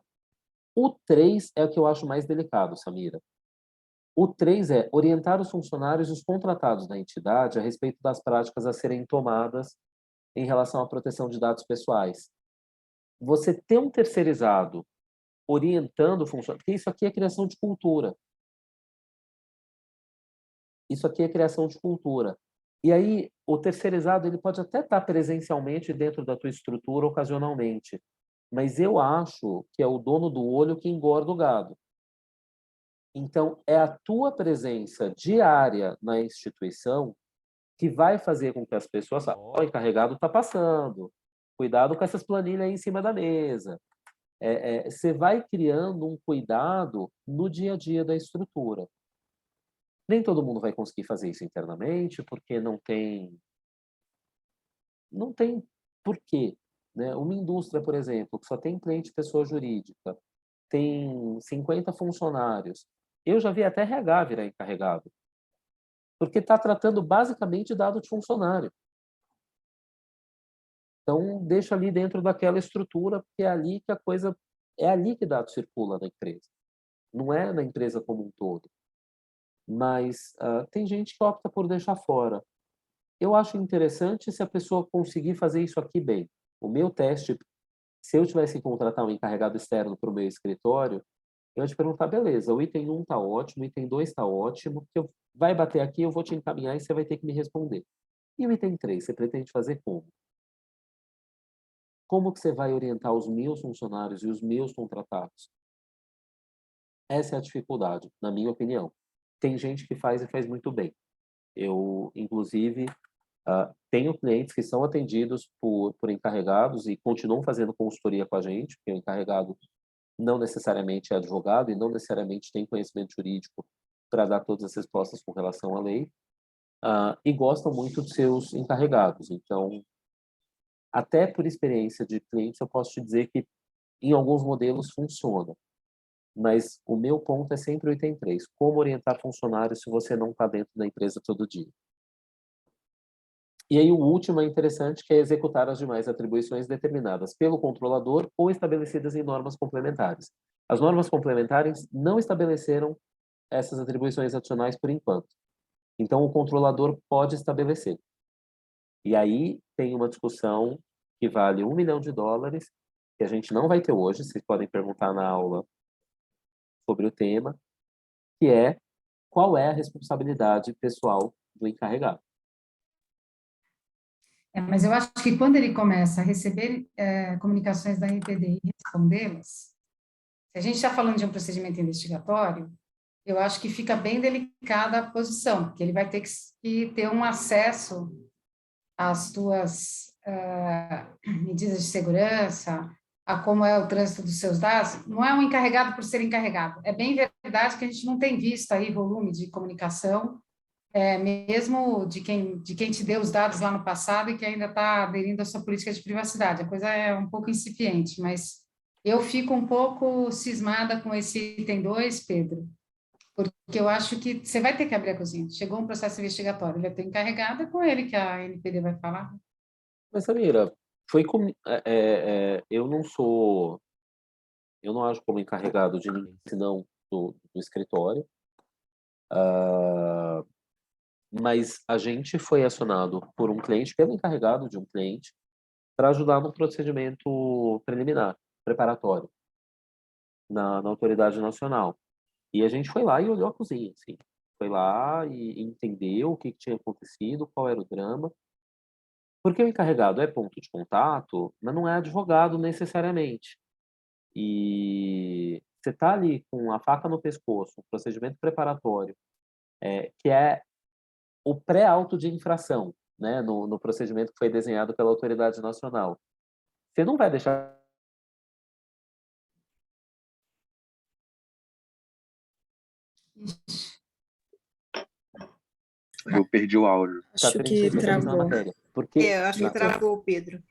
O 3 é o que eu acho mais delicado, Samira. O 3 é orientar os funcionários e os contratados da entidade a respeito das práticas a serem tomadas em relação à proteção de dados pessoais. Você ter um terceirizado orientando o funcionário, porque isso aqui é criação de cultura. Isso aqui é criação de cultura. E aí, o terceirizado ele pode até estar presencialmente dentro da tua estrutura ocasionalmente, mas eu acho que é o dono do olho que engorda o gado. Então, é a tua presença diária na instituição que vai fazer com que as pessoas saibam, o encarregado está passando, cuidado com essas planilhas aí em cima da mesa. Você vai criando um cuidado no dia a dia da estrutura. Nem todo mundo vai conseguir fazer isso internamente, porque não tem porquê. né? Uma indústria, por exemplo, que só tem cliente pessoa jurídica, tem 50 funcionários. Eu já vi até RH virar encarregado, porque está tratando basicamente de dado de funcionário. Então, deixa ali dentro daquela estrutura, porque é ali que a coisa... É ali que dado circula na empresa. Não é na empresa como um todo. Mas tem gente que opta por deixar fora. Eu acho interessante se a pessoa conseguir fazer isso aqui bem. O meu teste, se eu tivesse que contratar um encarregado externo para o meu escritório, eu ia te perguntar, beleza, o item 1 está ótimo, o item 2 está ótimo, que vai bater aqui, eu vou te encaminhar e você vai ter que me responder. E o item 3, você pretende fazer como? Como que você vai orientar os meus funcionários e os meus contratados? Essa é a dificuldade, na minha opinião. Tem gente que faz e faz muito bem. Eu, inclusive, tenho clientes que são atendidos por encarregados e continuam fazendo consultoria com a gente, porque o encarregado não necessariamente é advogado e não necessariamente tem conhecimento jurídico para dar todas as respostas com relação à lei, e gostam muito de seus encarregados. Então, até por experiência de clientes, eu posso te dizer que em alguns modelos funciona. Mas o meu ponto é sempre o item 3. Como orientar funcionários se você não está dentro da empresa todo dia? E aí o último é interessante, que é executar as demais atribuições determinadas pelo controlador ou estabelecidas em normas complementares. As normas complementares não estabeleceram essas atribuições adicionais por enquanto. Então, o controlador pode estabelecer. E aí tem uma discussão que vale $1 milhão, que a gente não vai ter hoje, vocês podem perguntar na aula sobre o tema, que é qual é a responsabilidade pessoal do encarregado. Mas eu acho que quando ele começa a receber comunicações da NPD e respondê-las, se a gente está falando de um procedimento investigatório, eu acho que fica bem delicada a posição, porque ele vai ter que ter um acesso às tuas medidas de segurança, a como é o trânsito dos seus dados. Não é um encarregado por ser encarregado. É bem verdade que a gente não tem visto aí volume de comunicação, mesmo de quem te deu os dados lá no passado e que ainda está aderindo à sua política de privacidade. A coisa é um pouco incipiente, mas eu fico um pouco cismada com esse item 2, Pedro, porque eu acho que você vai ter que abrir a cozinha. Chegou um processo investigatório, ele é teu encarregado, é com ele que a NPD vai falar. Mas, Samira, eu não ajo como encarregado de ninguém, senão do escritório. Mas a gente foi acionado por um cliente, pelo encarregado de um cliente, para ajudar no procedimento preliminar, preparatório, na autoridade nacional. E a gente foi lá e olhou a cozinha, assim. Foi lá e entendeu o que tinha acontecido, qual era o drama. Porque o encarregado é ponto de contato, mas não é advogado necessariamente. E você está ali com a faca no pescoço, um procedimento preparatório, que é o pré-auto de infração, né, no procedimento que foi desenhado pela autoridade nacional. Você não vai deixar... Eu perdi o áudio. Acho que travou. Porque eu acho que travou, Pedro.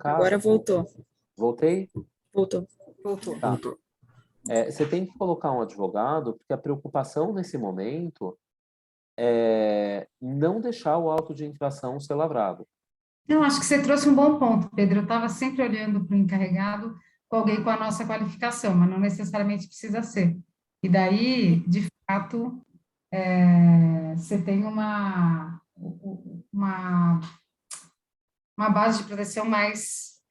Agora voltou. Voltei? Voltou. Tá. Você tem que colocar um advogado, porque a preocupação nesse momento é não deixar o auto de infração ser lavrado. Eu acho que você trouxe um bom ponto, Pedro. Eu estava sempre olhando para o encarregado com alguém com a nossa qualificação, mas não necessariamente precisa ser. E daí, de fato, você tem uma base de proteção mais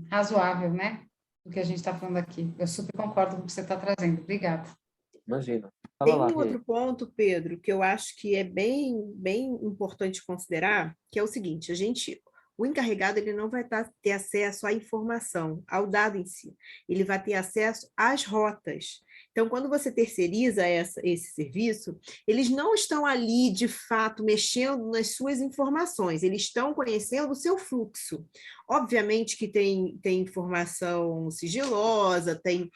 razoável, né? Do que a gente está falando aqui. Eu super concordo com o que você está trazendo. Obrigada. Imagina. Tem um outro ponto, Pedro, que eu acho que é bem importante considerar, que é o seguinte: o encarregado ele não vai ter acesso à informação, ao dado em si. Ele vai ter acesso às rotas. Então, quando você terceiriza esse serviço, eles não estão ali, de fato, mexendo nas suas informações, eles estão conhecendo o seu fluxo. Obviamente que tem informação sigilosa, tem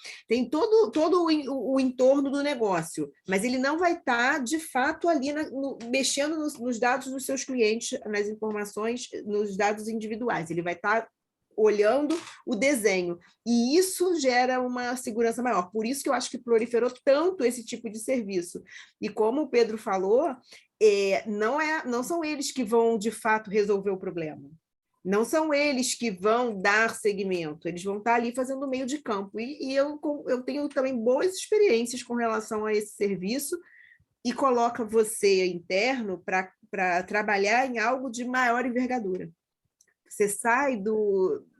todo o entorno do negócio, mas ele não vai estar, de fato, ali mexendo nos dados dos seus clientes, nas informações, nos dados individuais. Ele vai estar olhando o desenho. E isso gera uma segurança maior. Por isso que eu acho que proliferou tanto esse tipo de serviço. E como o Pedro falou, não são eles que vão, de fato, resolver o problema. Não são eles que vão dar seguimento, eles vão estar ali fazendo meio de campo. E eu tenho também boas experiências com relação a esse serviço, e coloca você interno para trabalhar em algo de maior envergadura. Você sai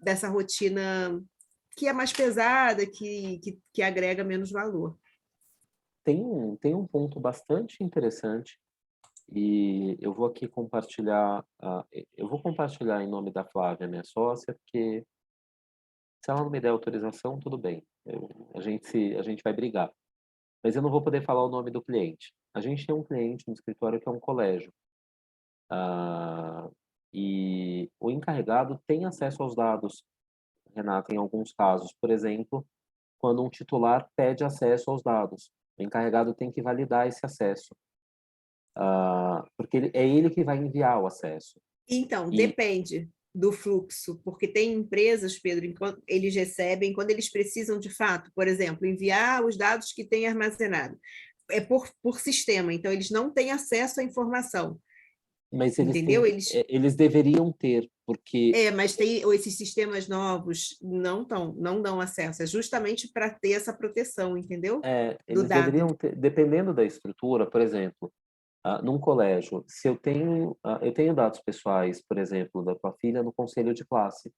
dessa rotina que é mais pesada, que agrega menos valor. Tem um ponto bastante interessante, e eu vou aqui compartilhar, eu vou compartilhar em nome da Flávia, minha sócia, porque se ela não me der autorização, tudo bem, a gente vai brigar. Mas eu não vou poder falar o nome do cliente. A gente tem um cliente no escritório que é um colégio. E o encarregado tem acesso aos dados, Renata, em alguns casos. Por exemplo, quando um titular pede acesso aos dados, o encarregado tem que validar esse acesso, porque é ele que vai enviar o acesso. Então, depende do fluxo, porque tem empresas, Pedro, enquanto eles recebem, quando eles precisam de fato, por exemplo, enviar os dados que têm armazenado. É por sistema, então eles não têm acesso à informação. Mas entendeu? Eles deveriam ter, porque... Mas esses sistemas novos não dão acesso, é justamente para ter essa proteção, entendeu? Eles deveriam ter, dependendo da estrutura, por exemplo, num colégio, se eu tenho dados pessoais, por exemplo, da tua filha no conselho de classe.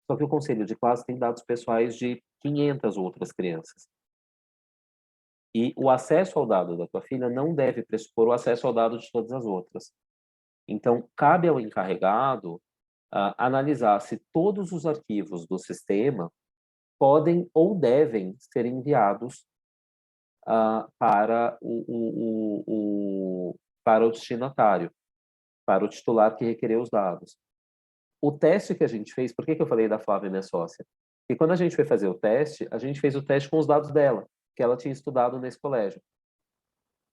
Só que o conselho de classe tem dados pessoais de 500 outras crianças. E o acesso ao dado da tua filha não deve pressupor o acesso ao dado de todas as outras. Então, cabe ao encarregado analisar se todos os arquivos do sistema podem ou devem ser enviados para o destinatário, para o titular que requereu os dados. O teste que a gente fez, por que eu falei da Flávia, minha sócia? Porque quando a gente foi fazer o teste, a gente fez o teste com os dados dela, que ela tinha estudado nesse colégio.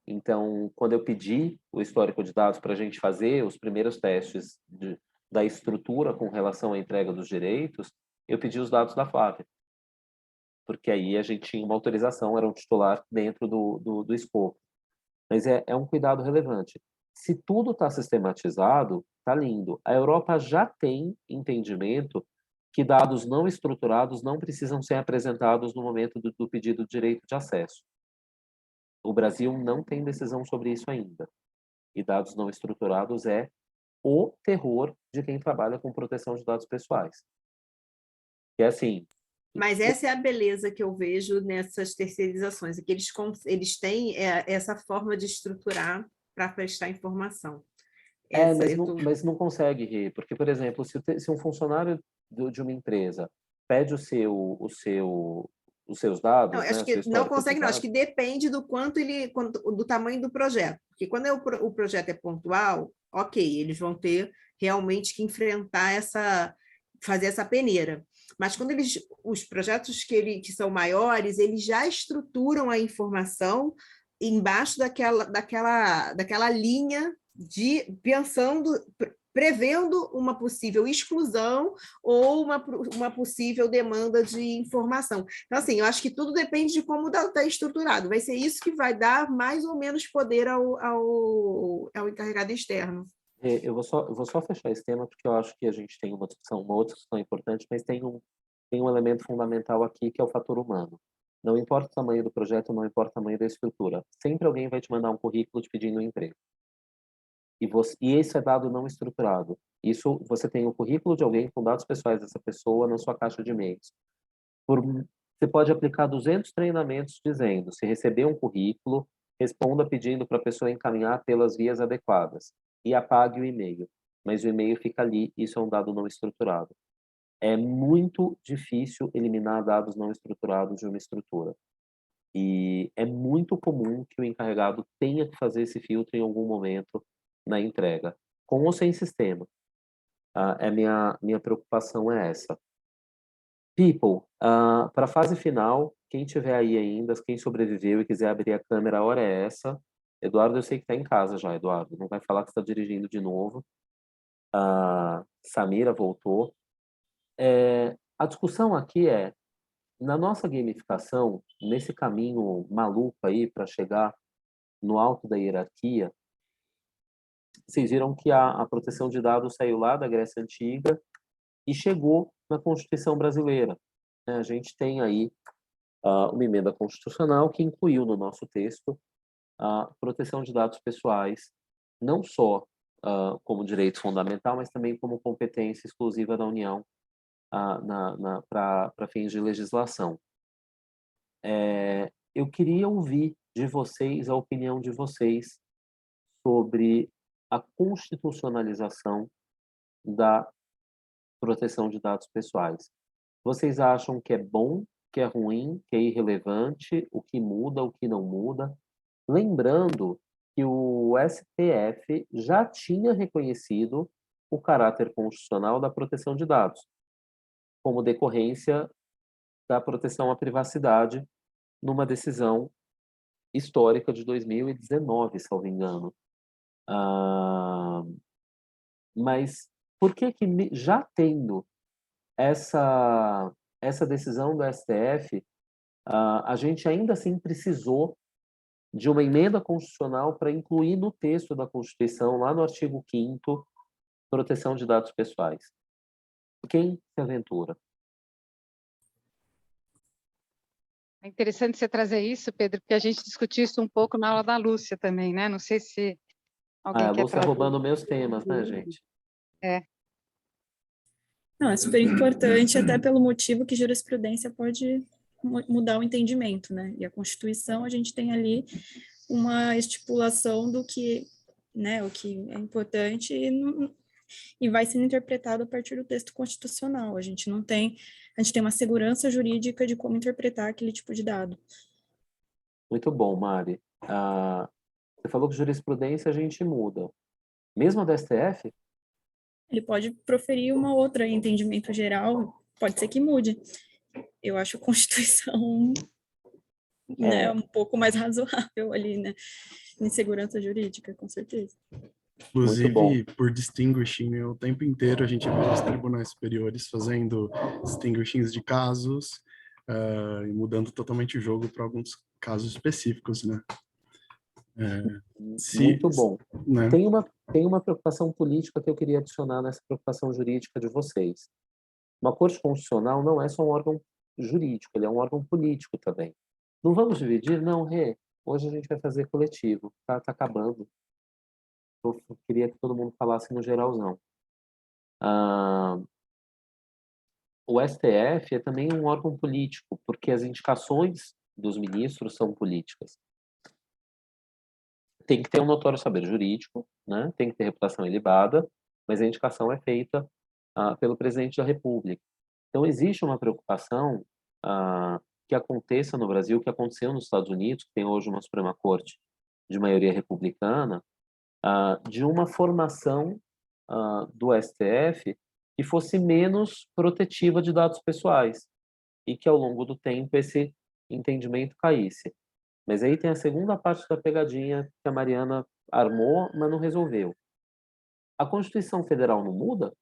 Então, quando eu pedi o histórico de dados para a gente fazer os primeiros testes da estrutura com relação à entrega dos direitos, eu pedi os dados da Flávia. Porque aí a gente tinha uma autorização, era um titular dentro do escopo. Mas é um cuidado relevante. Se tudo está sistematizado, está lindo. A Europa já tem entendimento que dados não estruturados não precisam ser apresentados no momento do pedido de direito de acesso. O Brasil não tem decisão sobre isso ainda. E dados não estruturados é o terror de quem trabalha com proteção de dados pessoais. Que é assim... Mas essa é a beleza que eu vejo nessas terceirizações, é que eles têm essa forma de estruturar para prestar informação. Mas não consegue, porque, por exemplo, se um funcionário de uma empresa pede os seus dados... Não, acho que não consegue, não. Acho que depende do do tamanho do projeto. Porque quando o projeto é pontual, ok, eles vão ter realmente que enfrentar fazer essa peneira. Mas quando os projetos que são maiores, eles já estruturam a informação embaixo daquela linha prevendo uma possível exclusão ou uma possível demanda de informação. Então, assim, eu acho que tudo depende de como está estruturado. Vai ser isso que vai dar mais ou menos poder ao encarregado externo. Eu vou só fechar esse tema, porque eu acho que a gente tem uma outra discussão importante, mas tem um elemento fundamental aqui, que é o fator humano. Não importa o tamanho do projeto, não importa o tamanho da estrutura. Sempre alguém vai te mandar um currículo te pedindo um emprego. E esse é dado não estruturado. Isso, você tem o currículo de alguém com dados pessoais dessa pessoa na sua caixa de e-mails. Você pode aplicar 200 treinamentos dizendo, se receber um currículo, responda pedindo para a pessoa encaminhar pelas vias adequadas e apague o e-mail. Mas o e-mail fica ali, isso é um dado não estruturado. É muito difícil eliminar dados não estruturados de uma estrutura. E é muito comum que o encarregado tenha que fazer esse filtro em algum momento na entrega, com ou sem sistema. Minha preocupação é essa. People, para a fase final, quem tiver aí ainda, quem sobreviveu e quiser abrir a câmera, a hora é essa. Eduardo, eu sei que está em casa já, Eduardo. Não vai falar que está dirigindo de novo. Samira voltou. A discussão aqui é, na nossa gamificação, nesse caminho maluco aí para chegar no alto da hierarquia, vocês viram que a proteção de dados saiu lá da Grécia Antiga e chegou na Constituição brasileira, né? A gente tem aí uma emenda constitucional que incluiu no nosso texto a proteção de dados pessoais, não só como direito fundamental, mas também como competência exclusiva da União para fins de legislação. Eu queria ouvir de vocês a opinião de vocês sobre a constitucionalização da proteção de dados pessoais. Vocês acham que é bom, que é ruim, que é irrelevante, o que muda, o que não muda? Lembrando que o STF já tinha reconhecido o caráter constitucional da proteção de dados, como decorrência da proteção à privacidade numa decisão histórica de 2019, salvo engano. Mas por que já tendo essa decisão do STF, a gente ainda assim precisou de uma emenda constitucional para incluir no texto da Constituição, lá no artigo 5º, proteção de dados pessoais? Quem se aventura? É interessante você trazer isso, Pedro, porque a gente discutiu isso um pouco na aula da Lúcia também, né? Não sei se alguém A quer Lúcia trazer. roubando meus temas, né, gente? Não, é super importante, até pelo motivo que jurisprudência pode mudar o entendimento, né? E a Constituição, a gente tem ali uma estipulação do que, né, o que é importante e vai sendo interpretado a partir do texto constitucional. A gente tem uma segurança jurídica de como interpretar aquele tipo de dado. Muito bom, Mari. Você falou que jurisprudência a gente muda. Mesmo a do STF? Ele pode proferir uma outra entendimento geral, pode ser que mude. Eu acho a Constituição né, um pouco mais razoável ali, né? Em segurança jurídica, com certeza. Inclusive, por distinguishing, o tempo inteiro a gente vê os tribunais superiores fazendo distinguishings de casos e mudando totalmente o jogo para alguns casos específicos, né? Muito bom. Né? Tem uma preocupação política que eu queria adicionar nessa preocupação jurídica de vocês. Uma Corte Constitucional não é só um órgão jurídico, ele é um órgão político também. Não vamos dividir? Não, hoje a gente vai fazer coletivo, tá acabando. Eu queria que todo mundo falasse no geralzão. O STF é também um órgão político, porque as indicações dos ministros são políticas. Tem que ter um notório saber jurídico, né? Tem que ter reputação ilibada, mas a indicação é feita pelo presidente da República. Então, existe uma preocupação que aconteça no Brasil, que aconteceu nos Estados Unidos, que tem hoje uma Suprema Corte de maioria republicana, de uma formação do STF que fosse menos protetiva de dados pessoais e que, ao longo do tempo, esse entendimento caísse. Mas aí tem a segunda parte da pegadinha que a Mariana armou, mas não resolveu. A Constituição Federal não muda?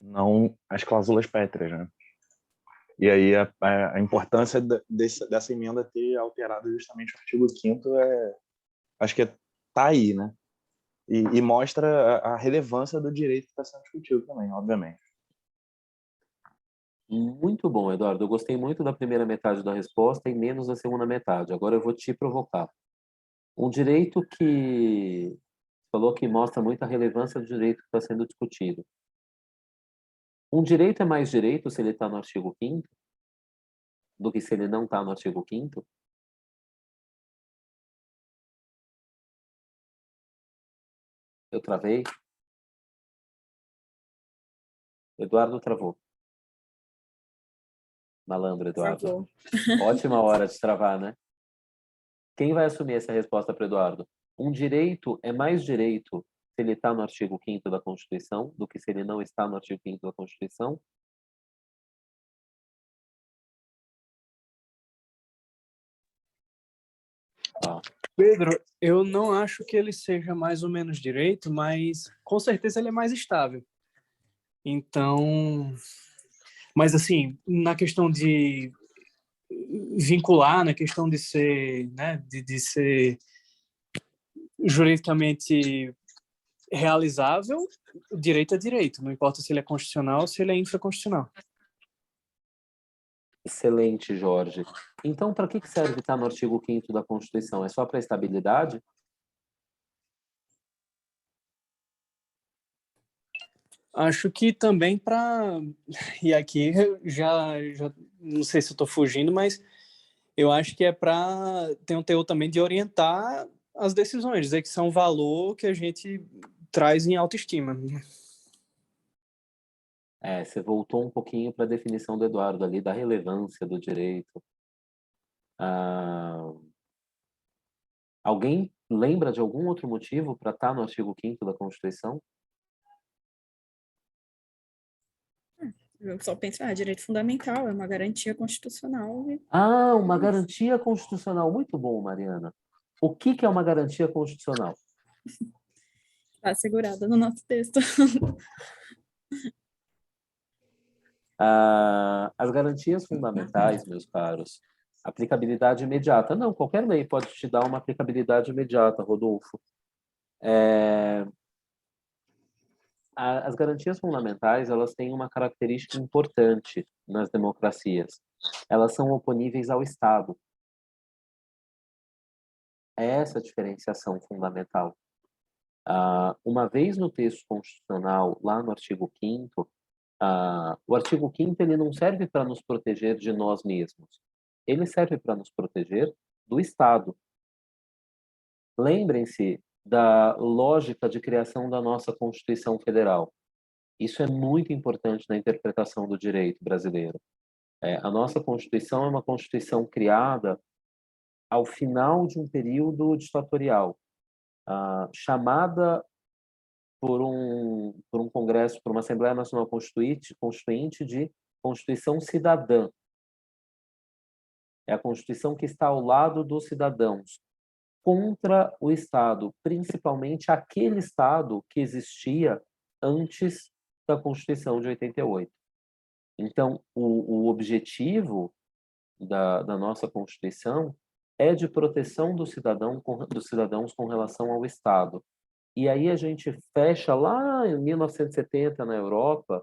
Não as cláusulas pétreas, né? E aí a importância dessa emenda ter alterado justamente o artigo 5º acho que tá aí, né? E mostra a relevância do direito que está sendo discutido também, obviamente. Muito bom, Eduardo. Eu gostei muito da primeira metade da resposta e menos da segunda metade. Agora eu vou te provocar. Um direito que falou que mostra muito a relevância do direito que está sendo discutido. Um direito é mais direito se ele está no artigo 5º do que se ele não está no artigo 5º? Eu travei? Eduardo travou. Malandro, Eduardo. Travou. Ótima hora de travar, né? Quem vai assumir essa resposta para o Eduardo? Um direito é mais direito se ele está no artigo 5º da Constituição do que se ele não está no artigo 5º da Constituição? Pedro, eu não acho que ele seja mais ou menos direito, mas com certeza ele é mais estável. Então, mas assim, na questão de vincular, na questão de ser, né, de ser juridicamente realizável, o direito é direito, não importa se ele é constitucional ou se ele é infraconstitucional. Excelente, Jorge. Então, para que serve estar no artigo 5º da Constituição? É só para estabilidade? Acho que também para... E aqui já não sei se eu estou fugindo, mas eu acho que é para ter um teor também de orientar as decisões, dizer que são um valor que a gente traz em autoestima. Você voltou um pouquinho para a definição do Eduardo ali, da relevância do direito. Alguém lembra de algum outro motivo para estar no artigo 5º da Constituição? Eu só penso, direito fundamental, é uma garantia constitucional. Uma garantia constitucional. Muito bom, Mariana. O que é uma garantia constitucional? Está assegurada no nosso texto. As garantias fundamentais, meus caros, aplicabilidade imediata. Não, qualquer lei pode te dar uma aplicabilidade imediata, Rodolfo. As garantias fundamentais, elas têm uma característica importante nas democracias. Elas são oponíveis ao Estado. É essa a diferenciação fundamental. Uma vez no texto constitucional, lá no artigo 5º, o artigo 5º ele não serve para nos proteger de nós mesmos. Ele serve para nos proteger do Estado. Lembrem-se da lógica de criação da nossa Constituição Federal. Isso é muito importante na interpretação do direito brasileiro. A nossa Constituição é uma Constituição criada ao final de um período ditatorial, chamada por um Congresso, por uma Assembleia Nacional Constituinte de Constituição Cidadã. É a Constituição que está ao lado dos cidadãos, contra o Estado, principalmente aquele Estado que existia antes da Constituição de 88. Então, o objetivo da nossa Constituição é de proteção dos cidadãos com relação ao Estado. E aí a gente fecha lá em 1970 na Europa,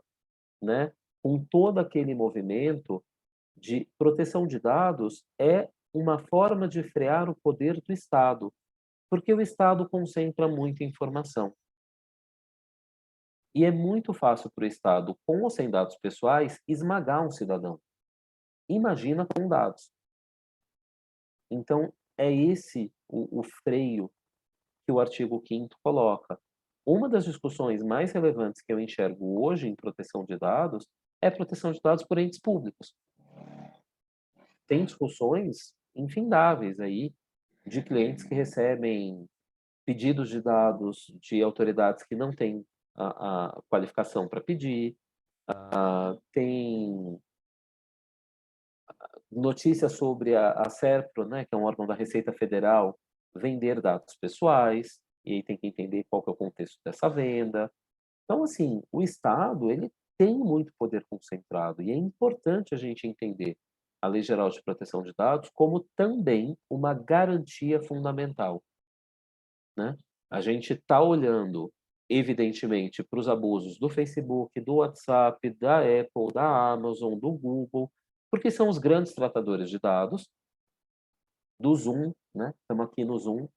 né, com todo aquele movimento de proteção de dados é uma forma de frear o poder do Estado, porque o Estado concentra muita informação. E é muito fácil para o Estado, com ou sem dados pessoais, esmagar um cidadão. Imagina com dados. Então, é esse o freio que o artigo 5º coloca. Uma das discussões mais relevantes que eu enxergo hoje em proteção de dados é proteção de dados por entes públicos. Tem discussões infindáveis aí de clientes que recebem pedidos de dados de autoridades que não têm a qualificação para pedir, tem notícias sobre a SERPRO, né, que é um órgão da Receita Federal, vender dados pessoais, e aí tem que entender qual que é o contexto dessa venda. Então, assim, o Estado, ele tem muito poder concentrado, e é importante a gente entender a Lei Geral de Proteção de Dados como também uma garantia fundamental, né? A gente está olhando, evidentemente, para os abusos do Facebook, do WhatsApp, da Apple, da Amazon, do Google, porque são os grandes tratadores de dados, do Zoom, né? Estamos aqui no Zoom,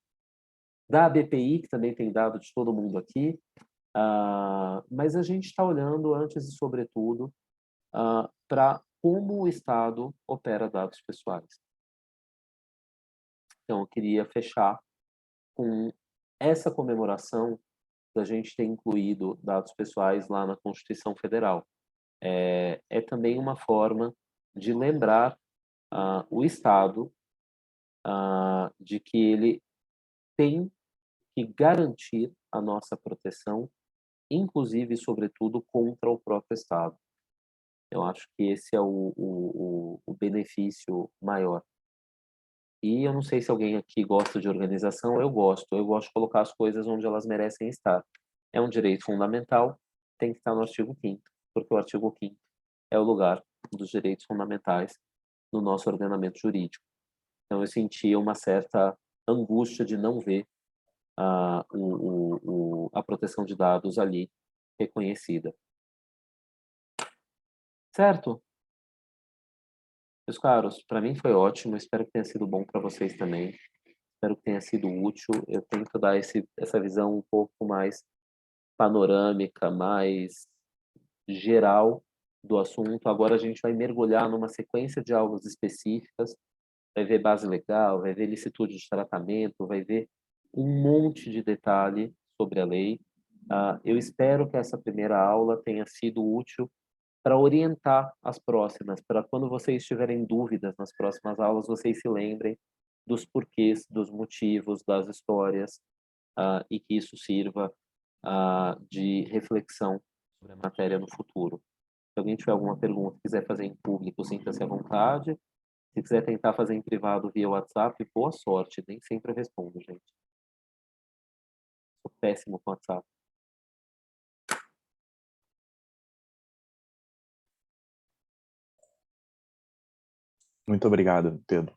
da BPI, que também tem dado de todo mundo aqui, mas a gente está olhando, antes e sobretudo, para como o Estado opera dados pessoais. Então, eu queria fechar com essa comemoração da gente ter incluído dados pessoais lá na Constituição Federal. É também uma forma de lembrar o Estado de que ele tem que garantir a nossa proteção, inclusive, sobretudo, contra o próprio Estado. Eu acho que esse é o benefício maior. E eu não sei se alguém aqui gosta de organização, eu gosto de colocar as coisas onde elas merecem estar. É um direito fundamental, tem que estar no artigo 5º, porque o artigo 5º é o lugar dos direitos fundamentais no nosso ordenamento jurídico. Então, eu sentia uma certa angústia de não ver a proteção de dados ali reconhecida. Certo? Meus caros, para mim foi ótimo, espero que tenha sido bom para vocês também. Espero que tenha sido útil. Eu tento dar essa visão um pouco mais panorâmica, mais geral do assunto. Agora a gente vai mergulhar numa sequência de aulas específicas, vai ver base legal, vai ver licitude de tratamento, vai ver um monte de detalhe sobre a lei. Eu espero que essa primeira aula tenha sido útil para orientar as próximas, para quando vocês tiverem dúvidas nas próximas aulas, vocês se lembrem dos porquês, dos motivos, das histórias, e que isso sirva de reflexão sobre a matéria no futuro. Se alguém tiver alguma pergunta, quiser fazer em público, sinta-se à vontade. Se quiser tentar fazer em privado via WhatsApp, boa sorte. Nem sempre eu respondo, gente. Sou péssimo com WhatsApp. Muito obrigado, Pedro.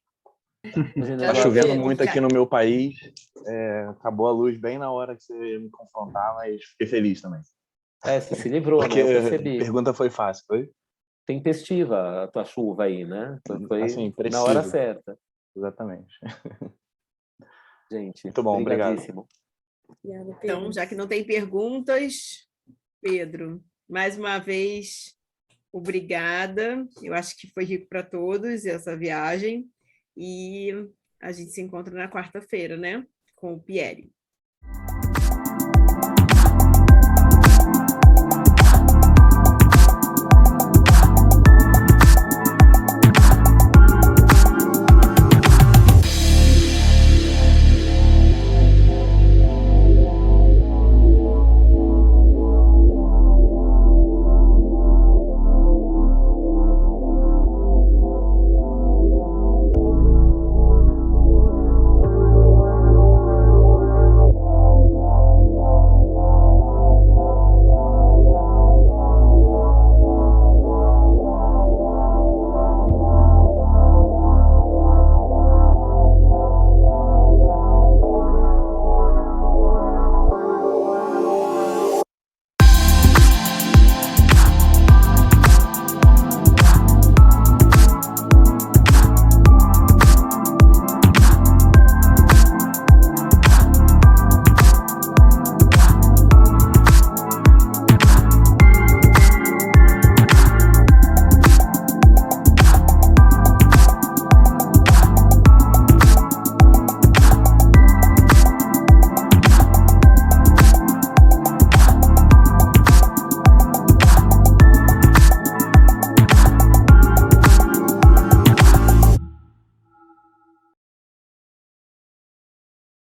Imagina, Tá já- chovendo Pedro, muito já- aqui no meu país. Acabou a luz bem na hora que você ia me confrontar, mas fiquei feliz também. Você se livrou, Porque né? Eu a percebi. pergunta foi fácil, foi? Tempestiva a tua chuva aí, né? Foi Assim, na hora preciso. certa. Exatamente. Gente, Muito bom, obrigado. brigadíssimo. Obrigada, Pedro. Então, já que não tem perguntas, Pedro, mais uma vez, obrigada. Eu acho que foi rico para todos essa viagem. E a gente se encontra na quarta-feira, né? Com o Pierre.